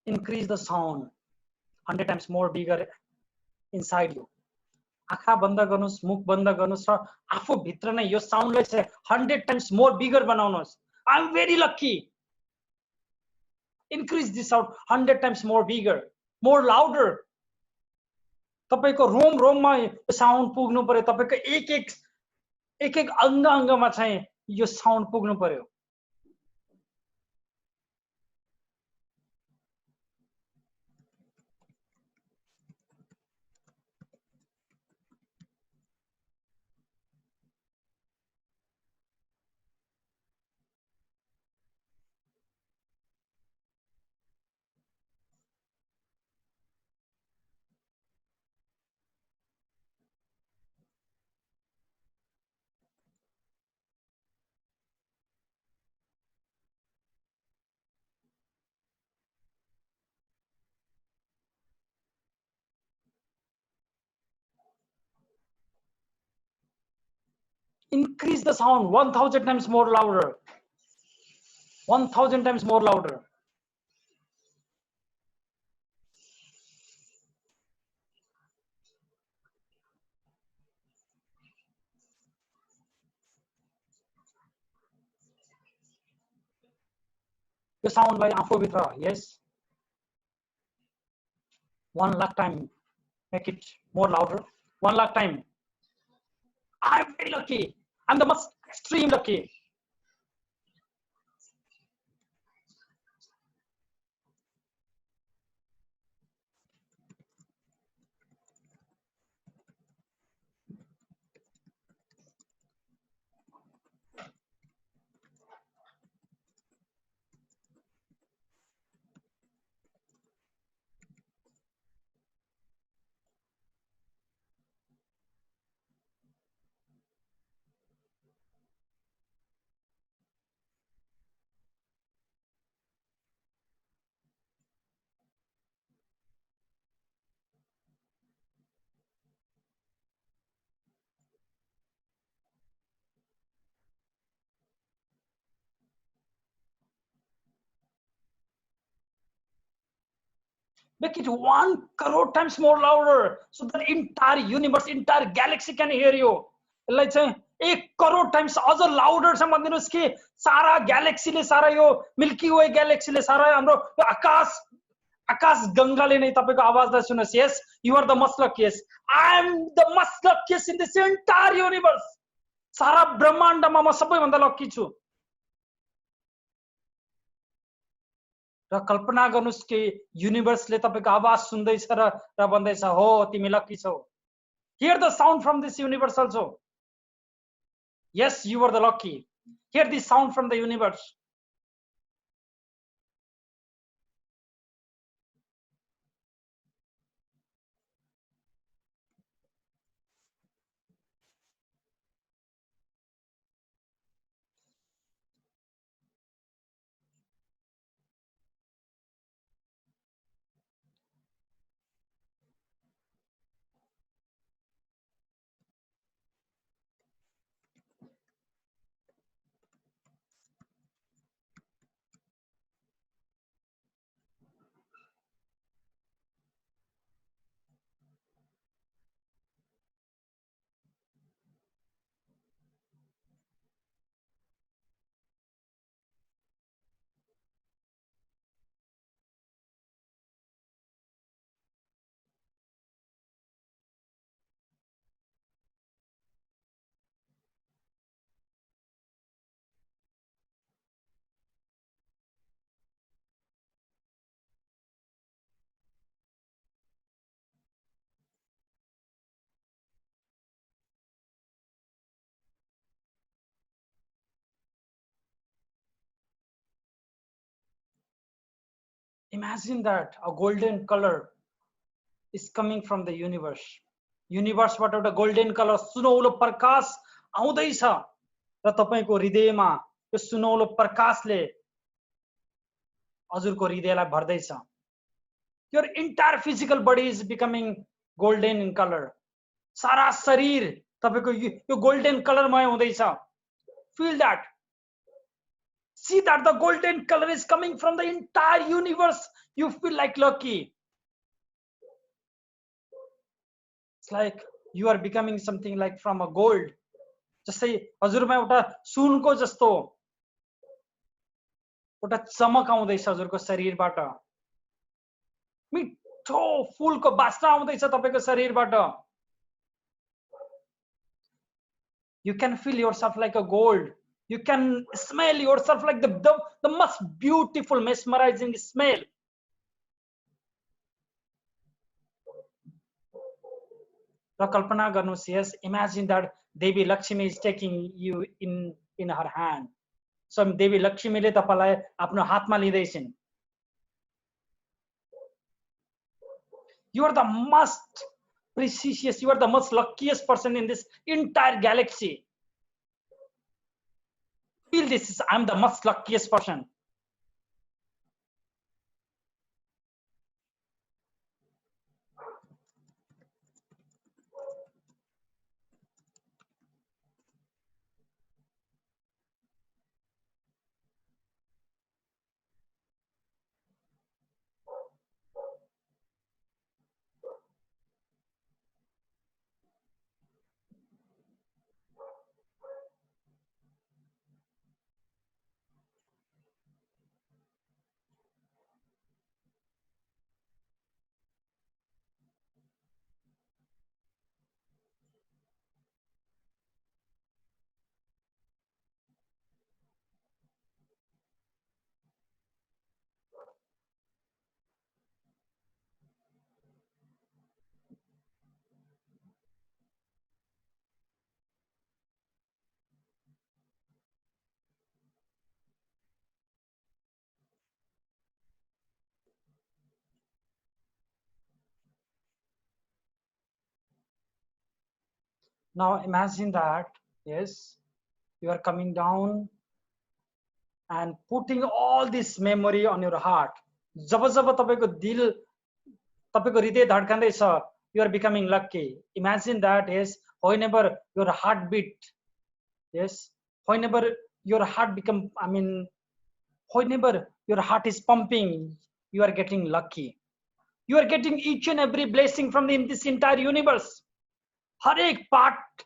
increase the sound 100 times more bigger inside you. आँखा बन्द गर्नुस्, मुख बन्द गर्नुस् र आफू भित्र नै यो साउन्डलाई चाहिँ 100 times more bigger बनाउनुस्. I am very lucky. Increase this sound 100 times more bigger, more louder. तपाईको रोम रोममा साउन्ड पुग्नु पर्यो, तपाईको एक एक अंग अंगमा चाहिँ यो साउन्ड पुग्नु पर्यो. Increase the sound 1000 times more louder. 1000 times more louder. The sound like Afrovitra, yes. 1 lakh time. Make it more louder. 1 lakh time. I'm very lucky. I'm the most extreme lucky. Make it 1 crore times more louder so that entire universe, entire galaxy can hear you. Like say 1 crore times also louder छ भन्दिनुस् कि सारा galaxy ले सारा यो Milky Way galaxy ले सारा हाम्रो आकाश गंगाले नै तपाईको आवाजलाई सुन्नुस्. Yes, you are the most luckiest. I am the most luckiest in this entire universe. सारा ब्रह्माण्डमा म सबैभन्दा लकी छु. र कल्पना गर्नुस् कि युनिभर्सले तपाईको आवाज सुन्दैछ र भन्दैछ हो तिमी लकी छौ. Hear the sound from this universe also. Yes, you are the lucky. Hear the sound from the universe. Imagine that a golden color is coming from the universe. Universe बाट एउटा golden color सुनौलो प्रकाश आउँदैछ र तपाईको हृदयमा यो सुनौलो प्रकाशले हजुरको हृदयलाई भर्दैछ. Your entire physical body is becoming golden in color. सारा शरीर तपाईको यो golden color मय हुँदैछ. Feel that. See that the golden color is coming from the entire universe. You feel like lucky. It's like you are becoming something like from a gold. जस्तै हजुरमा एउटा सुनको जस्तो एउटा चमक आउँदैछ हजुरको शरीरबाट, मिठो फुलको बास्ना आउँदैछ तपाईको शरीरबाट. You can feel yourself like a gold. You can smell yourself like the most beautiful, mesmerizing smell. र कल्पना गर्नुहोस्, yes, imagine that Devi Lakshmi is taking you in her hand. So Devi Lakshmi ले तपाईलाई आफ्नो हातमा लिँदैछिन्. You are the most precious, you are the most luckiest person in this entire galaxy. Feel this, I'm the most luckiest person. Now imagine that, yes, you are coming down and putting all this memory on your heart. जब जब तपाईको दिल, तपाईको हृदय धड्कँदैछ, you are becoming lucky. Imagine that, yes, whenever your heartbeat, yes, whenever your heart become, whenever your heart is pumping, you are getting lucky. You are getting each and every blessing from this entire universe. हरेक part,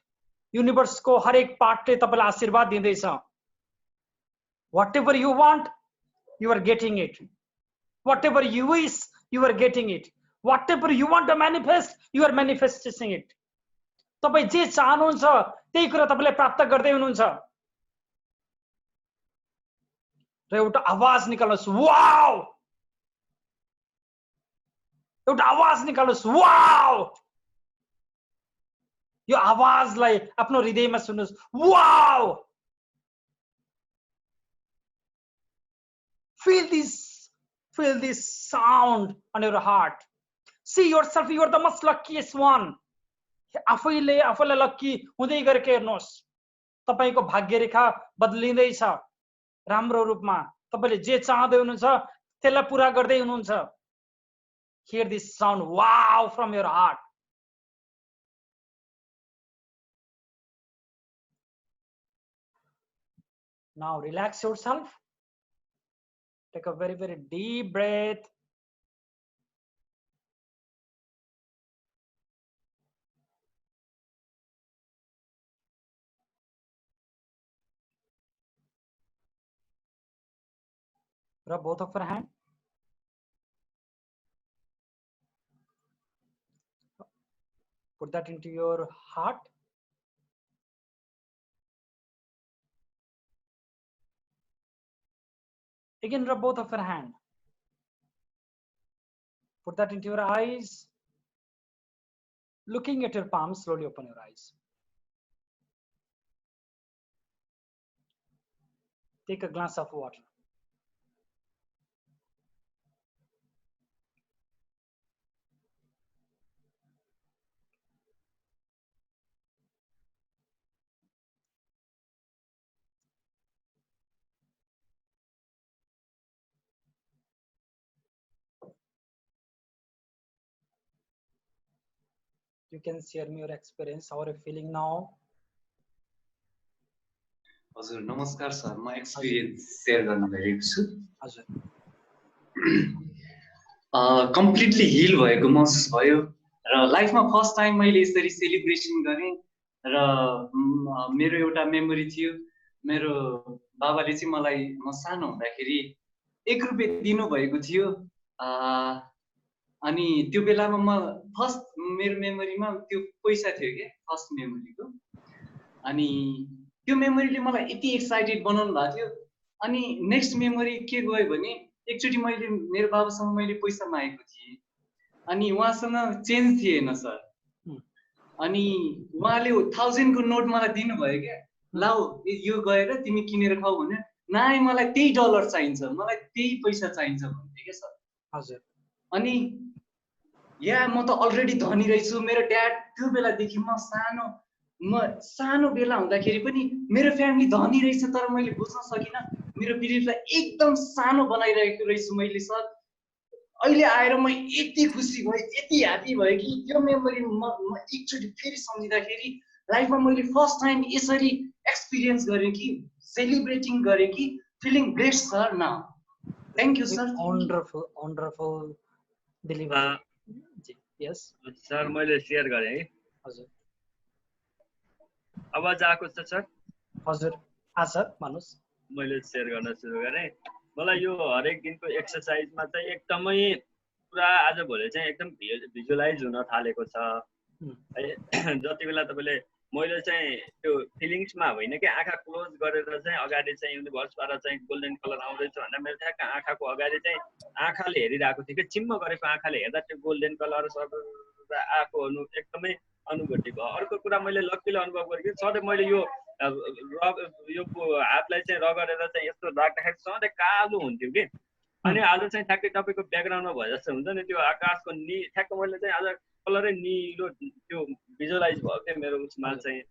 universe को हरेक पार्टले तपाईलाई आशीर्वाद दिँदैछ. Whatever you want, you are getting it. Whatever you wish, you are getting it. Whatever you want to manifest, you are manifesting it. तपाई जे चाहनुहुन्छ त्यही कुरा तपाईले प्राप्त गर्दै हुनुहुन्छ. र एउटा आवाज निकाल्नुस्, वाउ. एउटा आवाज निकाल्नुस्, वाउ. यो आवाजलाई आफ्नो हृदयमा सुन्नुस्, wow. Feel this sound on your heart. See yourself, you are the most luckiest one. आफैले आफैलाई लक्की हुँदै गरेको हेर्नुहोस्. तपाईको भाग्य रेखा बदलिँदैछ राम्रो रूपमा. तपाईले जे चाहदै हुनुहुन्छ त्यसलाई पूरा गर्दै हुनुहुन्छ. Hear this sound, wow, from your heart. Now relax yourself. Take a very, very deep breath. Rub both of your hands. Put that into your heart. Again, rub both of your hands. Put that into your eyes. Looking at your palms, slowly open your eyes. Take a glass of water. You can share me your experience. How are you feeling now? हजुर नमस्कार sir, म experience share गर्न गएको छु. हजुर. Completely hill भएको महसुस भयो र लाइफमा फर्स्ट टाइम मैले यसरी सेलिब्रेसन गरेँ र मेरो एउटा मेमोरी थियो मेरो बाबाले चाहिँ मलाई म सानो हुँदाखेरि 1 रुपियाँ दिनुभएको थियो अनि त्यो बेलामा म फर्स्ट मेरो मेमोरीमा त्यो पैसा थियो के फर्स्ट मेमोरीको अनि त्यो मेमोरीले मलाई यति एक्साइटेड बनाउनु भएको थियो अनि नेक्स्ट मेमोरी के गयो भने एकचोटि मैले मेरो बाबासँग मैले पैसा मागेको थिएँ अनि उहाँसँग चेन्ज थिएन सर अनि उहाँले 1000 को नोट मलाई दिनुभयो क्या लाऊ यो गएर तिमी किनेर खाऊ भने नाइ मलाई त्यही डलर चाहिन्छ मलाई त्यही पैसा चाहिन्छ भन्थे के सर हजुर अनि या म त अलरेडी धनी रहेछु मेरो ड्याड त्यो बेलादेखि म सानो बेला हुँदाखेरि पनि मेरो फ्यामिली धनी रहेछ तर मैले बुझ्न सकिनँ मेरो बिलिफलाई एकदम सानो बनाइरहेको रहेछु मैले सर अहिले आएर म यति खुसी भएँ यति ह्याप्पी भएँ कि त्यो मेमोरी म एकचोटि फेरि सम्झिँदाखेरि लाइफमा मैले फर्स्ट टाइम यसरी एक्सपिरियन्स गरेँ कि सेलिब्रेटिङ गरेँ कि feeling blessed sir now thank you sir wonderful delivery yes sir मैले सेयर गरेँ है हजुर आवाज आएको छ सर हजुर सर भन्नुहोस् मैले सेयर गर्न सुरु गरेँ मलाई यो हरेक दिनको एक्सर्साइजमा चाहिँ एकदमै पुरा आजभोलि चाहिँ एकदम भिजुअलाइज हुन थालेको छ है जति बेला तपाईँले मैले चाहिँ त्यो फिलिङ्समा होइन कि आँखा क्लोज गरेर चाहिँ अगाडि चाहिँ युनिभर्सबाट चाहिँ गोल्डन कलर आउँदैछ भन्दा मेरो ठ्याक्क आँखाको अगाडि चाहिँ आँखाले हेरिरहेको थियो कि चिम्म गरेको आँखाले हेर्दा त्यो गोल्डन कलर सब आएको एकदमै अनुभूति भयो अर्को कुरा मैले लक्कीले अनुभव गरेँ कि सधैँ मैले यो हातलाई चाहिँ रगडेर चाहिँ यस्तो राख्दाखेरि सधैँ कालो हुन्थ्यो कि अनि आज चाहिँ ठ्याक्कै तपाईँको ब्याकग्राउन्डमा भए जस्तो हुन्छ नि त्यो आकाशको ठ्याक्क मैले चाहिँ आज कलरै निलो त्यो भिजुअलाइज भयो क्या मेरो उसमा चाहिँ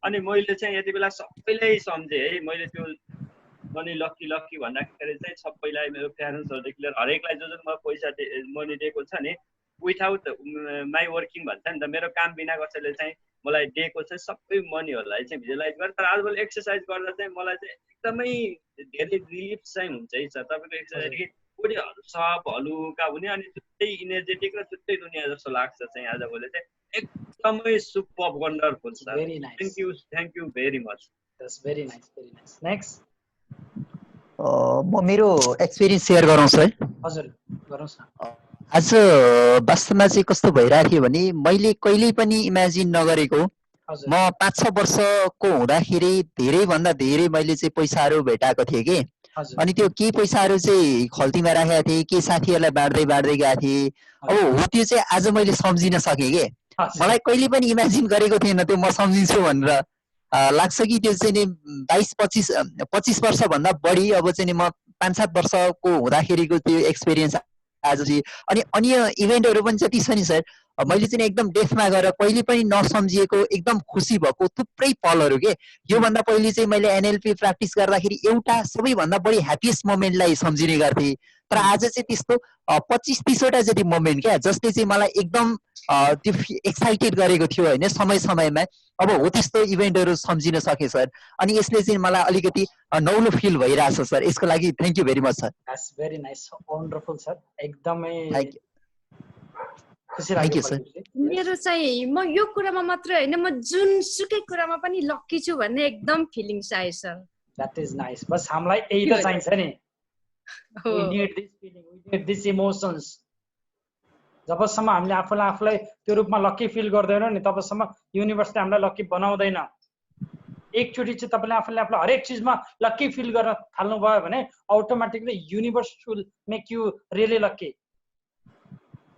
अनि मैले चाहिँ यति बेला सबैलाई सम्झेँ है मैले त्यो मनी लक्की भन्दाखेरि चाहिँ सबैलाई मेरो प्यारेन्ट्सहरूदेखि लिएर हरेकलाई जो म पैसा मनी दिएको छ नि विथआउट माई वर्किङ भन्छ नि त मेरो काम बिना कसैले चाहिँ मलाई दिएको चाहिँ सबै मनीहरूलाई चाहिँ भिजुअलाइज गरेर तर आजभोलि एक्सर्साइज गर्दा चाहिँ मलाई चाहिँ एकदमै धेरै रिलिफ चाहिँ हुन्छ है सर तपाईँको एक्सर्साइज बोडीहरू सब हलुका हुने अनि छुट्टै इनर्जेटिक र छुट्टै दुनियाँ जस्तो लाग्छ चाहिँ आजभोलि चाहिँ एकदमै super wonderful sir thank you very much very nice next म मेरो एक्सपिरियन्स सेयर गराउँछु है हजुर गराउँछ आज वास्तवमा चाहिँ कस्तो भइरहेको थियो भने मैले कहिल्यै पनि इमेजिन नगरेको म 5-6 वर्षको हुँदाखेरि धेरैभन्दा धेरै मैले चाहिँ पैसाहरू भेटाएको थिएँ कि अनि त्यो के पैसाहरू चाहिँ खल्तीमा राखेका थिएँ के साथीहरूलाई बाँड्दै गएको थिएँ अब हो त्यो चाहिँ आज मैले सम्झिन सकेँ कि मलाई कहिले पनि इमेजिन गरेको थिएन त्यो म सम्झिन्छु भनेर लाग्छ कि त्यो चाहिँ नि 22-25 वर्षभन्दा बढी अब चाहिँ नि म 5-7 वर्षको हुँदाखेरिको त्यो एक्सपिरियन्स आज चाहिँ अनि अन्य इभेन्टहरू पनि जति छ नि सर मैले चाहिँ एकदम डेफमा गएर कहिले पनि नसम्झिएको एकदम खुसी भएको थुप्रै पलहरू के योभन्दा पहिले चाहिँ मैले एनएलपी प्र्याक्टिस गर्दाखेरि एउटा सबैभन्दा बढी ह्याप्पिएस्ट मोमेन्टलाई सम्झिने गर्थेँ तर आज चाहिँ त्यस्तो 25-30 वटा जति मोमेन्ट क्या जसले चाहिँ मलाई एकदम त्यो एक्साइटेड गरेको थियो होइन समयमा अब हो त्यस्तो इभेन्टहरू सम्झिन सकेँ सर अनि यसले चाहिँ मलाई अलिकति नौलो फिल भइरहेछ सर यसको लागि thank you very much sir very nice wonderful sir एकदमै खुसी लाग्यो सर मेरो चाहिँ म यो कुरामा मात्र होइन म जुनसुकै कुरामा पनि लक्की छु भन्ने एकदम फिलिङ्स आयो सर द्याट इज नाइस बस हामीलाई यही त चाहिन्छ नि we need this feeling we need this emotions जबसम्म हामीले आफूलाई त्यो रूपमा लक्की फिल गर्दैनौँ नि तबसम्म युनिभर्सले हामीलाई लक्की बनाउँदैन एकचोटि चाहिँ तपाईले आफूलाई हरेक चिजमा लक्की फिल गर्न थाल्नु भयो भने automatically universe will make you really lucky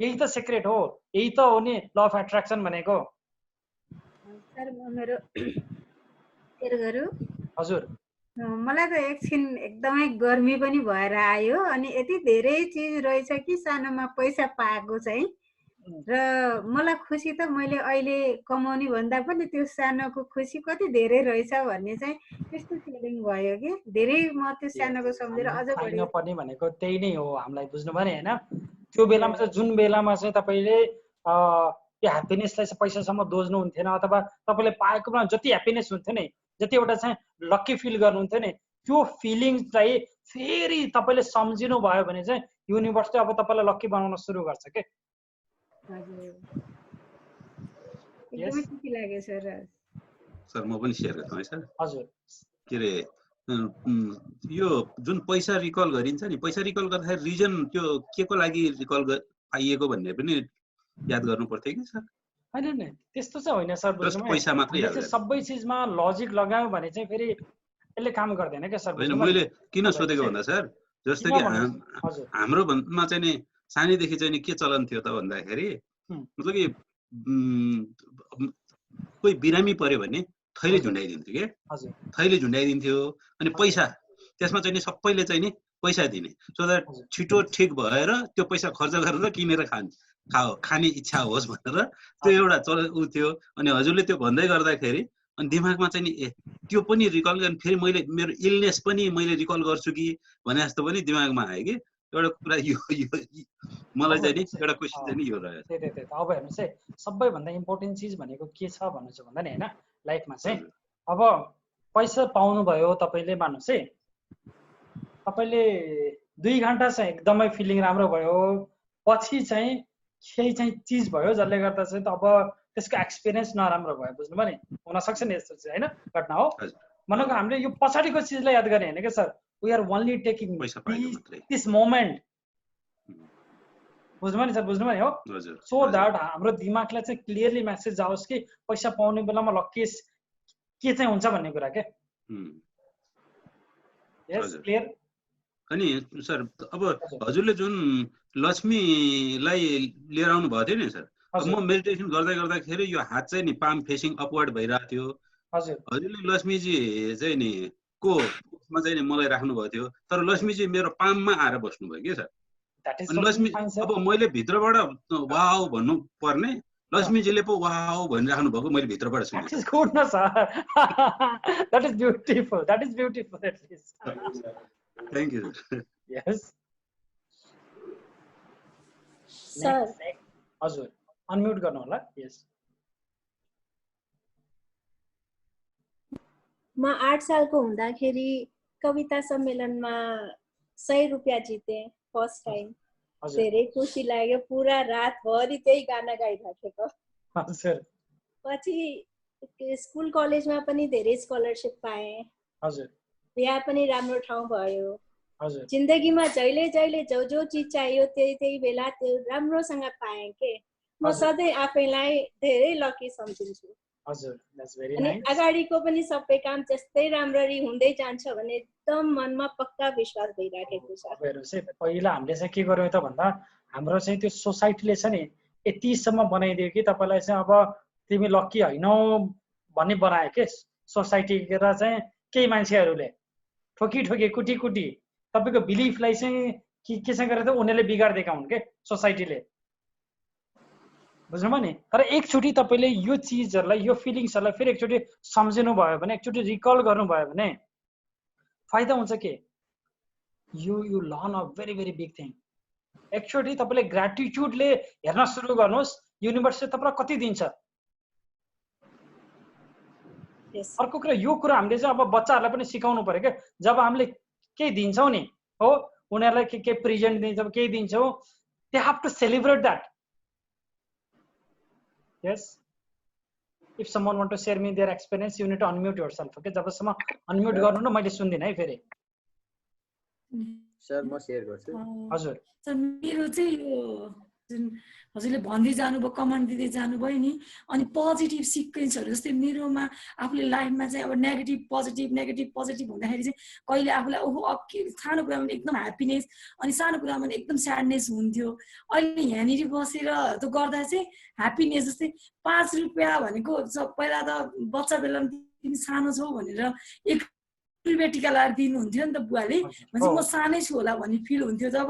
यही त सिक्रेट हो यही त हो नि ल अफ एट्र्याक्सन भनेको सर म मेरो शेयर गरौँ हजुर मलाई त एकछिन एकदमै गर्मी पनि भएर आयो अनि यति धेरै चिज रहेछ कि सानोमा पैसा पाएको चाहिँ र मलाई खुसी त मैले अहिले कमाउने भन्दा पनि त्यो सानोको खुसी कति धेरै रहेछ भन्ने चाहिँ त्यस्तो फिलिङ भयो कि धेरै म त्यो सानोको सम्झेर अझ बढी पर्ने भनेको त्यही नै हो हामीलाई बुझ्नु भयो नि हैन त्यो बेलामा चाहिँ जुन बेलामा चाहिँ तपाईले त्यो ह्याप्पीनेसलाई चाहिँ पैसासम्म दोज्नु हुन्थेन अथवा तपाईले पाएको बेला जति ह्याप्पीनेस हुन्थ्यो नि जति एउटा चाहिँ लक्की फिल गर्नुहुन्थ्यो नि त्यो फिलिङ्सलाई फेरि तपाईले सम्झिनु भयो भने चाहिँ युनिभर्सले अब तपाईँलाई लक्की बनाउन सुरु गर्छ के। एकदमै खुसी लाग्यो सर। सर म पनि सेयर गर्छु है सर। हजुर के अरे यो जुन पैसा रिकल गरिन्छ नि, पैसा रिकल गर्दाखेरि रिजन त्यो के को लागि रिकल पाइएको भन्ने पनि याद गर्नु पर्थ्यो कि सर? होइन त्यस्तो चाहिँ होइन सर, बुझ्नु पैसा मात्रै याद गर्नु। सबै चिजमा लजिक लगायो भने चाहिँ फेरि यसले काम गर्दैन क्या सर। होइन मैले किन सोधेको भन्दा सर, जस्तै कि हाम्रोमा चाहिँ नि सानैदेखि चाहिँ नि के चलन थियो त भन्दाखेरि मतलब कि कोही बिरामी पर्यो भने थैले झुन्डाइदिन्थ्यो के, थैले झुन्डाइदिन्थ्यो। अनि पैसा त्यसमा चाहिँ नि सबैले चाहिँ नि पैसा दिने, सो द्याट छिटो ठिक भएर त्यो पैसा खर्च गरेर किनेर खाने इच्छा होस् भनेर त्यो एउटा उ थियो। अनि हजुरले त्यो भन्दै गर्दाखेरि अनि दिमागमा चाहिँ नि त्यो पनि रिकल गर्ने, फेरि मैले मेरो इलनेस पनि मैले रिकल गर्छु कि भने जस्तो पनि दिमागमा आयो कि एउटा कुरा। यो मलाई चाहिँ नि एउटा क्वेसन चाहिँ नि यो रह्यो। त्यही अब हेर्नुहोस् है, सबैभन्दा इम्पोर्टेन्ट चिज भनेको के छ भन्नुहुन्छ भन्दा नि होइन, लाइफमा चाहिँ अब पैसा पाउनुभयो तपाईँले, मान्नुहोस् है तपाईँले 2 घन्टा चाहिँ एकदमै फिलिङ राम्रो भयो, पछि चाहिँ केही चाहिँ चिज भयो जसले गर्दा चाहिँ अब त्यसको एक्सपिरियन्स नराम्रो भयो, बुझ्नुभयो नि? हुनसक्छ नि यस्तो चिज होइन, घटना हो। भनेको हामीले यो पछाडिको चिजलाई याद गर्ने होइन क्या sir, we are only taking this moment, बुझ्नुभयो नि सर? बुझ्नुभयो नि हो? सो द्याट हाम्रो दिमागलाई चाहिँ क्लियरली मेसेज आओस् कि पैसा पाउने बेलामा लक्की के चाहिँ हुन्छ भन्ने कुरा के। यस क्लियर। अनि सर अब हजुरले जुन लक्ष्मीलाई लिएर आउनु भएको थियो नि सर, म मेडिटेसन गर्दै गर्दाखेरि यो हात चाहिँ नि पाम फेसिङ अपवर्ड भइरहेको थियो। हजुरले लक्ष्मीजी चाहिँ नि को मा चाहिँ नि मलाई राख्नु भएको थियो, तर लक्ष्मीजी मेरो पाममा आएर बस्नुभयो कि सर। लक्ष्मी अब मैले भित्रबाट वाउ भन्नु पर्ने, लक्ष्मीजीले पो वाउ भनिराख्नु भएको मैले भित्रबाट सुने। That is good na sir. That is beautiful. That is beautiful at least. Thank you. Yes. Sir. हजुर अनम्युट गर्नु होला। यस। म 8 सालको हुँदाखेरि कविता सम्मेलनमा 100 रुपियाँ जिते फर्स्ट टाइम। धेरै खुसी लाग्यो, पुरा रातभरि त्यही गाना गाइराखेको। हजुर। पछि स्कुल कलेजमा पनि धेरै स्कलरशिप पाएँ। हजुर। बिहा पनि राम्रो ठाउँ भयो। हजुर। जिन्दगीमा जहिले जहिले जो चिज चाहियो त्यही बेला त्यो राम्रोसँग पाएँ के। म सधैँ आफैलाई धेरै लकी सम्झिन्छु। हजुर, द्याट्स भेरी नाइस। अनि अगाडिको पनि सबै काम त्यस्तै राम्ररी हुँदै जान्छ भन्ने एकदम मनमा पक्का विश्वास भइराखेको छ। हेर्नुहोस् है, पहिला हामीले चाहिँ के गर्यौँ त भन्दा हाम्रो चाहिँ त्यो सोसाइटीले चाहिँ नि यतिसम्म बनाइदियो कि तपाईँलाई चाहिँ अब तिमी लकी होइनौ भन्ने बनायो के सोसाइटी र चाहिँ केही मान्छेहरूले ठोकी कुटी तपाईँको बिलिफलाई चाहिँ के चाहिँ गरेर उनीहरूले बिगारिदिएका हुन् के सोसाइटीले, बुझ्नुभयो नि? तर एकचोटि तपाईँले यो चिजहरूलाई यो फिलिङ्सहरूलाई फेरि एकचोटि सम्झिनु भयो भने, एकचोटि रिकल गर्नुभयो भने फाइदा हुन्छ के, you learn a very very big thing. एकचोटि तपाईँले ग्रेटिट्युडले हेर्न सुरु गर्नुहोस्, युनिभर्सले तपाईँलाई कति दिन्छ। अर्को कुरा यो कुरा हामीले चाहिँ अब बच्चाहरूलाई पनि सिकाउनु पर्यो क्या। जब हामीले केही दिन्छौँ नि हो, उनीहरूलाई के प्रेजेन्ट दिन्छौँ, केही दिन्छौँ, they have to celebrate that. Yes. If someone want to share me their experience, you need to unmute yourself. Okay. जबसम्म unmute गर्नु न मैले सुन्दिनँ है फेरि। सर म शेयर गर्छु। हजुर। सर मेरो चाहिँ यो जुन हजुरले भन्दै जानुभयो, कमेन्ट दिँदै जानुभयो नि, अनि पोजिटिभ सिक्वेन्सहरू जस्तै मेरोमा आफूले लाइफमा चाहिँ अब नेगेटिभ पोजिटिभ हुँदाखेरि चाहिँ कहिले आफूलाई ओहो अब के सानो कुरामा एकदम ह्याप्पिनेस अनि सानो कुरामा एकदम स्याडनेस हुन्थ्यो। अहिले यहाँनिर बसेर त्यो गर्दा चाहिँ ह्याप्पिनेस जस्तै 5 रुपियाँ भनेको पहिला त बच्चा बेलामा तिमी सानो छौ भनेर 1 रुपियाँ टिका लाएर दिनुहुन्थ्यो नि त बुवाले, भनेपछि म सानै छु होला भन्ने फिल हुन्थ्यो। जब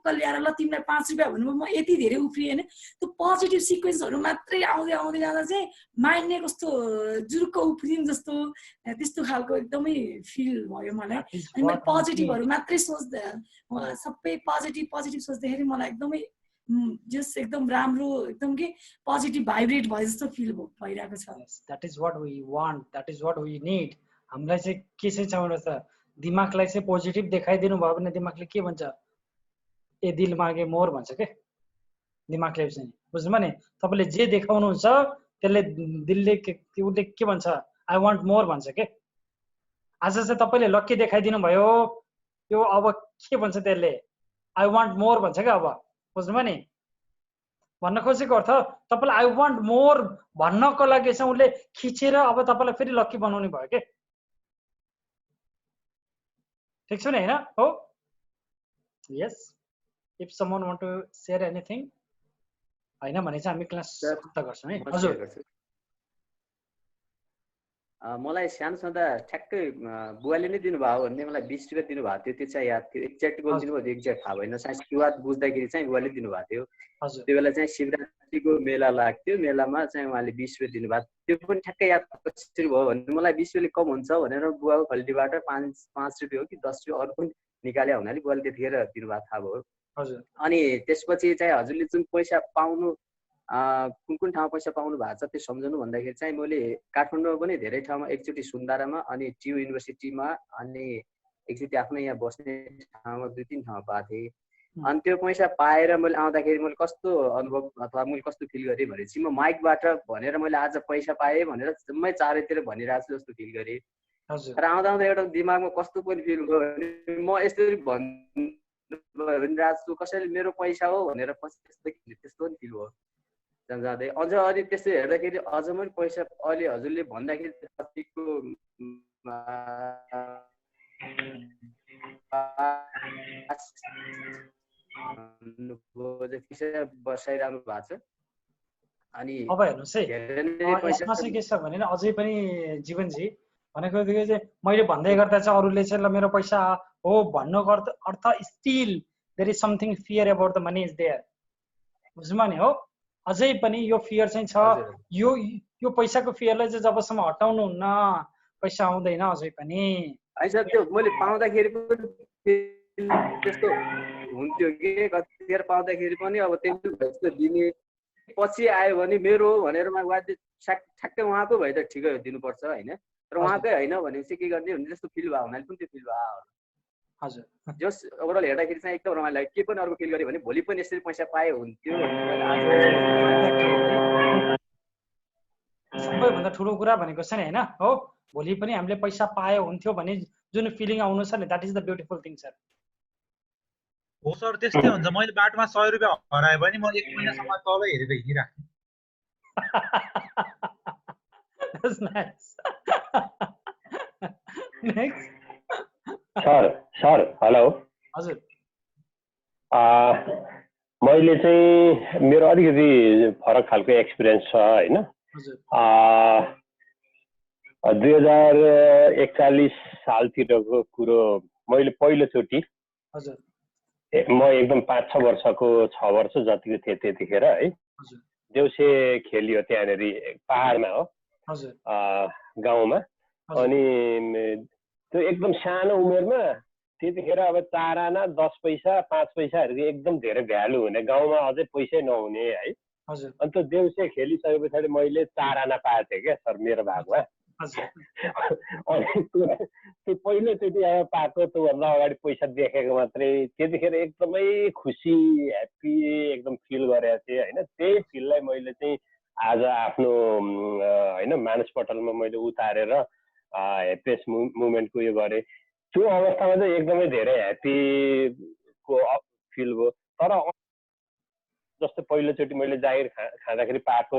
अङ्कल ल्याएर ल तिमीलाई 5 रुपियाँ भन्नुभयो म यति धेरै उफ्रिएन। त्यो पोजिटिभ सिक्वेन्सहरू मात्रै आउँदै जाँदा चाहिँ माइन्ड नै कस्तो जुरुक्क उफ्रिनु जस्तो त्यस्तो खालको एकदमै फिल भयो मलाई। अनि मैले पोजिटिभहरू मात्रै सोच्दा सबै पोजिटिभ सोच्दाखेरि मलाई एकदमै जस्ट एकदम राम्रो एकदम के पोजिटिभ भाइब्रेट भयो जस्तो फिल भइरहेको छ। That is what we want, that is what we need. हामीलाई चाहिँ के चाहिँ छ भने त दिमागलाई चाहिँ पोजिटिभ देखाइदिनु भयो भने दिमागले के भन्छ, ए दिल मागे मोर भन्छ के दिमागले चाहिँ, बुझ्नुभयो नि? तपाईँले जे देखाउनुहुन्छ त्यसले दिलले उसले के भन्छ, आई वान्ट मोर भन्छ के। आज चाहिँ तपाईँले लक्की देखाइदिनु भयो, यो अब के भन्छ त्यसले, आई वान्ट मोर भन्छ क्या। अब बुझ्नुभयो नि भन्न खोजेको अर्थ? तपाईँलाई आई वान्ट मोर भन्नको लागि चाहिँ उसले खिचेर अब तपाईँलाई फेरि लक्की बनाउने भयो के। ठिक छ नि होइन? हो, yes. If someone want to share anything होइन भने चाहिँ हामी क्लास समाप्त गर्छौँ है। हजुर मलाई सानो छँदा ठ्याक्कै बुवाले नै दिनुभयो भन्ने मलाई 20 रुपियाँ दिनुभएको थियो, त्यो चाहिँ याद थियो। एक्ज्याक्ट गोल दिनुभयो त्यो एक्ज्याक्ट थाहा भएन, चाहिँ सुरुवात बुझ्दाखेरि चाहिँ बुवाले दिनुभएको थियो। त्यो बेला चाहिँ शिवरात्रिको मेला लाग्थ्यो, मेलामा चाहिँ उहाँले 20 रुपियाँ दिनुभएको थियो। त्यो पनि ठ्याक्कै याद कसरी भयो भने मलाई 20 रुपियाँले कम हुन्छ भनेर बुवाको खल्टीबाट 5 रुपियाँ हो कि 10 रुपियाँ अरू पनि निकाले हुनाले बुवाले त्यतिखेर दिनुभएको थाहा भयो। अनि त्यसपछि चाहिँ हजुरले जुन पैसा पाउनु कुन कुन ठाउँमा पैसा पाउनु भएको छ त्यो सम्झनु भन्दाखेरि चाहिँ मैले काठमाडौँमा पनि धेरै ठाउँमा, एकचोटि सुन्दारामा अनि टियु युनिभर्सिटीमा अनि एकचोटि आफ्नै यहाँ बस्ने ठाउँमा 2-3 ठाउँमा पाएको थिएँ। अनि त्यो पैसा पाएर मैले आउँदाखेरि मैले कस्तो अनुभव अथवा मैले कस्तो फिल गरेँ भनेपछि म माइकबाट भनेर मैले आज पैसा पाएँ भनेर जम्मै चारैतिर भनिरहेको छु जस्तो फिल गरेँ। र आउँदा आउँदा एउटा दिमागमा कस्तो पनि फिल भयो भने म यसरी भनिरहेको छु कसैले मेरो पैसा हो भनेर त्यस्तो पनि फिल भयो जाँदै। अझ अनि त्यस्तो हेर्दाखेरि अझ पनि पैसा अहिले हजुरले भन्दाखेरि कतिको बसाइरहनु भएको छ। अनि अब हेर्नुहोस् है, यसमा चाहिँ के छ भने अझै पनि जीवनजी भनेको चाहिँ मैले भन्दै गर्दा चाहिँ अरूले चाहिँ ल मेरो पैसा हो भन्नुको अर्थ still there is something fear about the money is there. बुझ्नुभयो नि? हो, अझै पनि यो फियर चाहिँ छ। यो पैसाको फियरलाई चाहिँ जबसम्म हटाउनु हुन्न पैसा आउँदैन अझै पनि। सर त्यो मैले पाउँदाखेरि पनि त्यस्तो हुन्थ्यो कि कतिखेर पाउँदाखेरि पनि अब त्यस्तो दिने पछि आयो भने मेरो हो भनेर ठ्याक्कै उहाँको भए त ठिकै हो दिनुपर्छ होइन, तर उहाँकै होइन भनेपछि के गर्ने भन्ने जस्तो फिल भयो हुनाले पनि त्यो फिल भयो। हजुर, जस ओभरअल हेर्दाखेरि चाहिँ एकदम रमाइलो लाग्यो। के पनि अर्को फिल गरेँ भने भोलि पनि यसरी पैसा पाए हुन्थ्यो। सबैभन्दा ठुलो कुरा भनेको छ नि होइन? हो, भोलि पनि हामीले पैसा पाए हुन्थ्यो भने जुन फिलिङ आउनु छ नि, that is the beautiful thing sir. हो सर, त्यस्तै हुन्छ। मैले बाटोमा 100 रुपियाँ हराए पनि म 1 महिनासम्म तलै हेरेर हिँडिराख्थेँ। Sir hello. हजुर, मैले चाहिँ मेरो अलिकति फरक खालको एक्सपिरियन्स छ होइन। 2041 सालतिरको कुरो मैले पहिलोचोटि म एकदम 5-6 वर्षको 6 वर्ष जतिको थिएँ त्यतिखेर है, देउसे खेलियो त्यहाँनिर पहाडमा हो गाउँमा। अनि त्यो एकदम सानो उमेरमा त्यतिखेर अब 4 आना 10 पैसा 5 पैसाहरूको एकदम धेरै भ्यालु हुने, गाउँमा अझै पैसै नहुने है। अनि त्यो देउसे खेलिसके पछाडि मैले 4 आना पाएको थिएँ क्या सर मेरो भागमा। अनि त्यो पहिलोचोटि अब पाएको, त्योभन्दा अगाडि पैसा देखेको मात्रै, त्यतिखेर एकदमै खुसी ह्याप्पी एकदम फिल गरेको थिएँ होइन। त्यही फिललाई मैले चाहिँ आज आफ्नो होइन मानसपटलमा मैले उतारेर ह्याप्पिएस्ट मुमेन्टको यो गरेँ। त्यो अवस्थामा चाहिँ एकदमै धेरै ह्याप्पीको फिल भयो। तर जस्तो पहिलोचोटि मैले जागिर खाँदाखेरि पाएको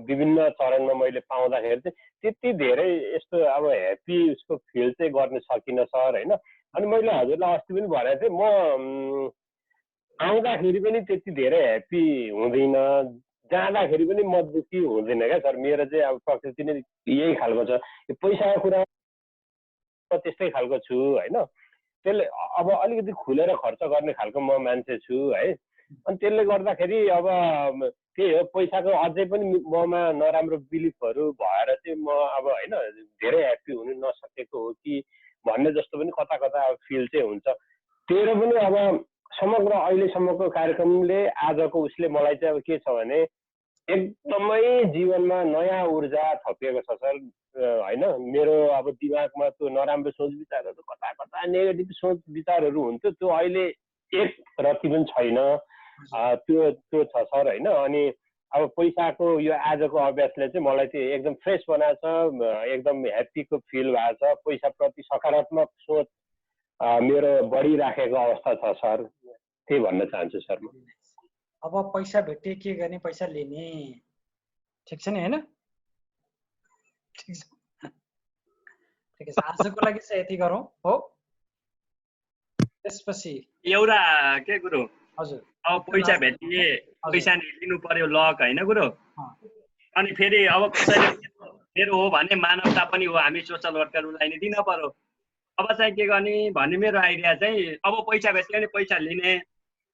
विभिन्न चरणमा मैले पाउँदाखेरि चाहिँ त्यति धेरै यस्तो अब ह्याप्पी उसको फिल चाहिँ गर्न सकिनँ सर होइन। अनि मैले हजुरलाई अस्ति पनि भनेको थिएँ, म आउँदाखेरि पनि त्यति धेरै ह्याप्पी हुँदिनँ, जाँदाखेरि पनि म दुःखी हुँदिनँ क्या सर। मेरो चाहिँ अब प्रकृति नै यही खालको छ। यो पैसाको कुरा त्यस्तै खालको छु होइन। त्यसले अब अलिकति खुलेर खर्च गर्ने खालको म मान्छे छु है। अनि त्यसले गर्दाखेरि अब त्यही हो, पैसाको अझै पनि ममा नराम्रो बिलिफहरू भएर चाहिँ म अब होइन धेरै ह्याप्पी हुनु नसकेको हो कि भन्ने जस्तो पनि कता कता फिल चाहिँ हुन्छ। तेरो पनि अब समग्र अहिलेसम्मको कार्यक्रमले आजको उसले मलाई चाहिँ अब के छ भने एकदमै जीवनमा नयाँ ऊर्जा थपिएको छ सर होइन। मेरो अब दिमागमा त्यो नराम्रो सोच विचारहरू कता कता नेगेटिभ सोच विचारहरू हुन्थ्यो, त्यो अहिले एक रत्ती पनि छैन त्यो त्यो छ सर होइन। अनि अब पैसाको यो आजको अभ्यासले चाहिँ मलाई चाहिँ एकदम फ्रेस बनाएको छ, एकदम ह्याप्पीको फिल भएको छ, पैसाप्रति सकारात्मक सोच मेरो बढिराखेको अवस्था छ सर, त्यही भन्न चाहन्छु सर म। अब पैसा भेटे के गर्ने, पैसा लिने, ठिक छ नि होइन? ठिक छ, आजको लागि चाहिँ यति गरौँ हो। त्यसपछि एउटा के गुरु, हजुर अब पैसा भेटिए पैसा लिनु पर्यो लक होइन गुरु। अनि फेरि अब कसैले मेरो हो भने मानवता पनि हो, हामी सोसल वर्कर उसलाई नि दिन पर्यो। अब चाहिँ के गर्ने भन्ने मेरो आइडिया चाहिँ अब पैसा भेट्यो भने पैसा लिने,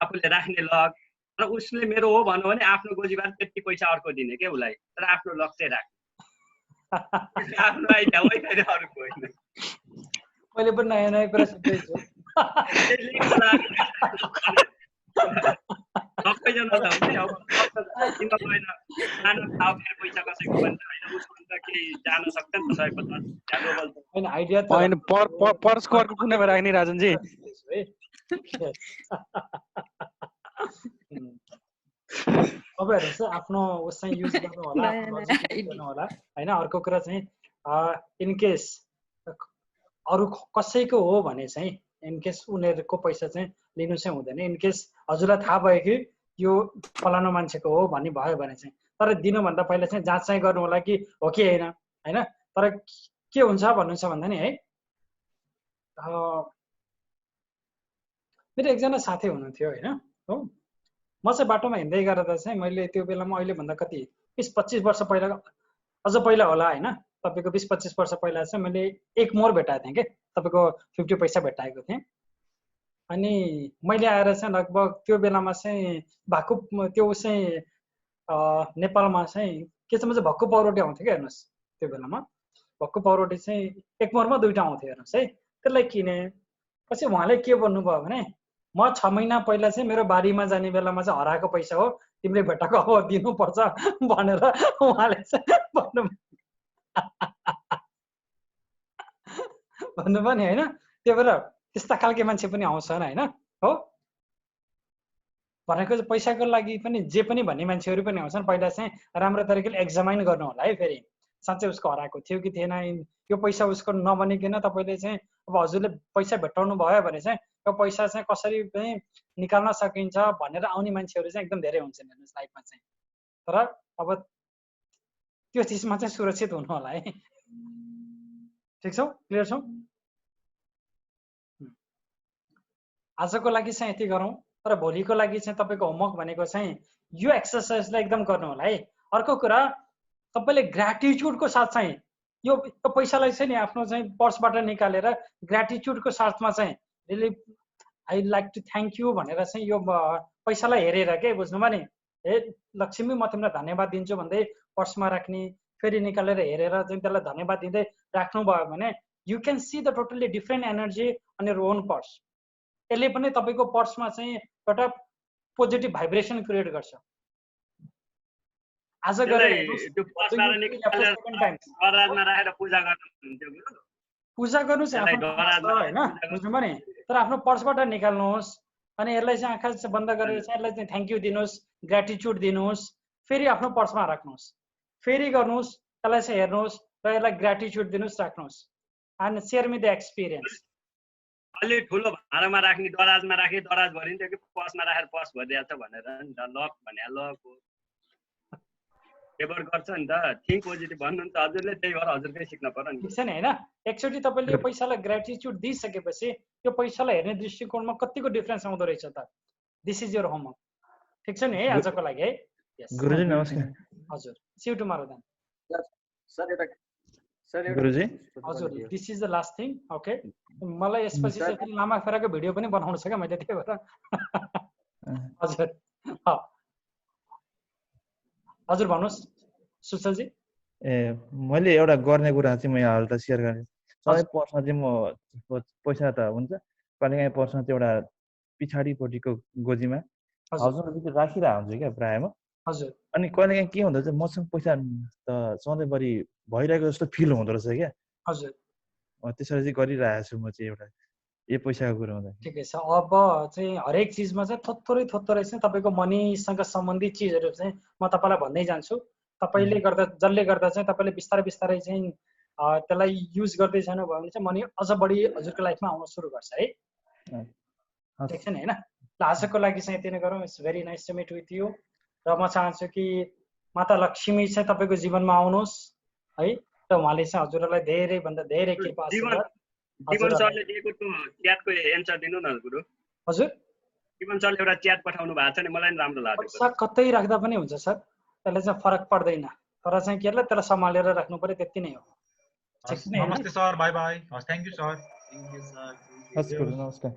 आफूले राख्ने लक, र उसले मेरो हो भन्यो भने आफ्नो गोजीबाट त्यति पैसा अर्को दिने के उसलाई, तर आफ्नो लक चाहिँ राख्ने। आफ्नो आइडिया हो फेरि अरूको होइन। मैले पनि नयाँ नयाँ कुरा सिक्दैछु। सबैजना पैसा कसैको भन्छ होइन, उसको त केही जान सक्छ नि त आइडिया होइन पर्सको अर्को कुनामा राख्ने राजनजी। तपाईँहरू चाहिँ आफ्नो उस चाहिँ युज गर्नु होला, गर्नु होला होइन। अर्को कुरा चाहिँ इनकेस अरू कसैको हो भने चाहिँ इनकेस उनीहरूको पैसा चाहिँ लिनु चाहिँ हुँदैन। इनकेस हजुरलाई थाहा भयो कि यो फलानु मान्छेको हो भन्ने भयो भने चाहिँ, तर दिनुभन्दा पहिला चाहिँ जाँच चाहिँ गर्नु होला कि हो कि होइन होइन। तर के हुन्छ भन्नुहुन्छ भन्दा नि है, मेरो एकजना साथी हुनुहुन्थ्यो होइन हो, म चाहिँ बाटोमा हिँड्दै गर्दा चाहिँ मैले त्यो बेलामा अहिलेभन्दा कति 20-25 वर्ष पहिला, अझ पहिला होला होइन, तपाईँको 20-25 वर्ष पहिला चाहिँ मैले एक मोर भेटाएको थिएँ कि तपाईँको 50 पैसा भेटाएको थिएँ। अनि मैले आएर चाहिँ लगभग त्यो बेलामा चाहिँ भाक्कु त्यो चाहिँ नेपालमा चाहिँ के छ चाहिँ भक्कु पाउरोटी आउँथ्यो क्या, हेर्नुहोस् त्यो बेलामा भक्कु पाउरोटी चाहिँ एक मोरमा 2टा आउँथ्यो हेर्नुहोस् है। त्यसलाई किने पछि उहाँले के भन्नुभयो भने म 6 महिना पहिला चाहिँ मेरो बारीमा जाने बेलामा चाहिँ हराएको पैसा हो, तिमीले भेटाएको अब दिनुपर्छ भनेर उहाँले चाहिँ भन्नुभयो नि होइन। त्यो भएर त्यस्ता खालके मान्छे पनि आउँछन् होइन हो। भनेको चाहिँ पैसाको लागि पनि जे पनि भन्ने मान्छेहरू पनि आउँछन्। पहिला चाहिँ राम्रो तरिकाले एक्जामाइन गर्नु होला है, फेरि साँच्चै उसको हराएको थियो कि थिएन, यो पैसा उसको नबनिकन तपाईँले चाहिँ अब हजुरले पैसा भेटाउनु भयो भने चाहिँ यो पैसा चाहिँ कसरी पनि निकाल्न सकिन्छ भनेर आउने मान्छेहरू चाहिँ एकदम धेरै हुन्छन् हेर्नुहोस् लाइफमा चाहिँ। तर अब त्यो चिजमा चाहिँ सुरक्षित हुनु होला है। ठिक छौ, क्लियर छौ? आजको लागि चाहिँ यति गरौँ, तर भोलिको लागि चाहिँ तपाईँको होमवर्क भनेको चाहिँ यो एक्सर्साइजलाई एकदम गर्नु होला है। अर्को कुरा तपाईँले ग्र्याटिट्युडको साथ चाहिँ यो पैसालाई चाहिँ नि आफ्नो चाहिँ पर्सबाट निकालेर ग्र्याटिट्युडको साथमा चाहिँ really I like to thank you भनेर चाहिँ यो पैसालाई हेरेर के बुझ्नुभयो नि, हे लक्ष्मी म तिमीलाई धन्यवाद दिन्छु भन्दै पर्समा राख्ने, फेरि निकालेर हेरेर चाहिँ त्यसलाई धन्यवाद दिँदै राख्नुभयो भने you can see the totally different energy on your own purse. यसले पनि तपाईँको पर्समा चाहिँ एउटा पोजिटिभ भाइब्रेसन क्रिएट गर्छ। आज पूजा गर्नु चाहिँ आफ्नो होइन, बुझ्नुभयो नि। तर आफ्नो पर्सबाट निकाल्नुहोस् अनि यसलाई चाहिँ आँखा बन्द गरेर चाहिँ यसलाई चाहिँ थ्याङ्क यू दिनुहोस्, ग्र्याटिट्युड दिनुहोस्, फेरि आफ्नो पर्समा राख्नुहोस्, फेरि गर्नुहोस्, यसलाई चाहिँ हेर्नुहोस् र यसलाई ग्र्याटिट्युड दिनुहोस्, राख्नुहोस् and share me the experience. अलि ठुलो भाँडामा राख्ने, दराजमा राखे दराज भरिन्थ्यो कि पर्समा राखेर पर्स भरिदिएको छ भनेर नि त। लक भने लक हो, फेभर गर्छ नि त। थिङ्क पोजिटिभ भन्नुहुन्छ हजुरले, त्यही भएर हजुरकै सिक्न पर्यो नि। ठिक छ नि होइन। एकचोटि तपाईँले यो पैसालाई ग्र्याटिट्युड दिइसकेपछि यो पैसालाई हेर्ने दृष्टिकोणमा कतिको डिफरेन्स आउँदो रहेछ त। This is your homework. ठिक छ नि है आजको लागि है। गुरुजी नमस्कार। हजुर, see you tomorrow then. Sir guruji हजुर, this is the last thing. Okay, मलाई यसपछि चाहिँ लामा फेराको भिडियो पनि बनाउनु छ क्या मैले, त्यही भएर हजुर हजुर भन्नुहोस् सुशीलजी। ए मैले एउटा गर्ने कुरा चाहिँ म यहाँहरूलाई सेयर गरेँ। सबै पर्समा चाहिँ म पैसा त हुन्छ, कहिलेकाहीँ पर्समा चाहिँ एउटा पछाडिपट्टिको गोजीमा हजुर राखिरहेको हुन्छु क्या प्रायः म। हजुर। अनि कहिलेकाहीँ के हुँदो रहेछ, मसँग पैसा त सधैँभरि भइरहेको जस्तो फिल हुँदो रहेछ क्या। हजुर। त्यसरी चाहिँ गरिरहेको छु म चाहिँ। एउटा यो पैसाको कुरा हुँदा। ठिकै छ। अब चाहिँ हरेक चिजमा चाहिँ थोरै चाहिँ तपाईँको मनीसँग सम्बन्धित चिजहरू चाहिँ म तपाईँलाई भन्दै जान्छु। तपाईँले गर्दा जसले गर्दा चाहिँ तपाईँले बिस्तारै चाहिँ त्यसलाई युज गर्दै जानु भयो भने चाहिँ मनी अझ बढी हजुरको लाइफमा आउन सुरु गर्छ है। ठिक छ नि होइन? ल आजको लागि चाहिँ यति नै गरौँ। It's very nice to meet with you. र म चाहन्छु कि माता लक्ष्मी चाहिँ तपाईँको जीवनमा आउनुहोस् है, र उहाँले चाहिँ हजुरलाई धेरैभन्दा धेरै कृपा आशीर्वाद। जीवन सरले दिएको त्यो च्याटको एन्सर दिनु न गुरु। हजुर जीवन सरले एउटा च्याट पठाउनु भएको छ नि, मलाई पनि राम्रो लाग्यो। पैसा कतै राख्दा पनि हुन्छ सर, त्यसले चाहिँ फरक पर्दैन। तर चाहिँ के होला, त्यसलाई सम्हालेर राख्नु पर्यो, त्यति नै हो। नमस्ते sir, by by. Thank you sir. हस् गुरु, नमस्कार।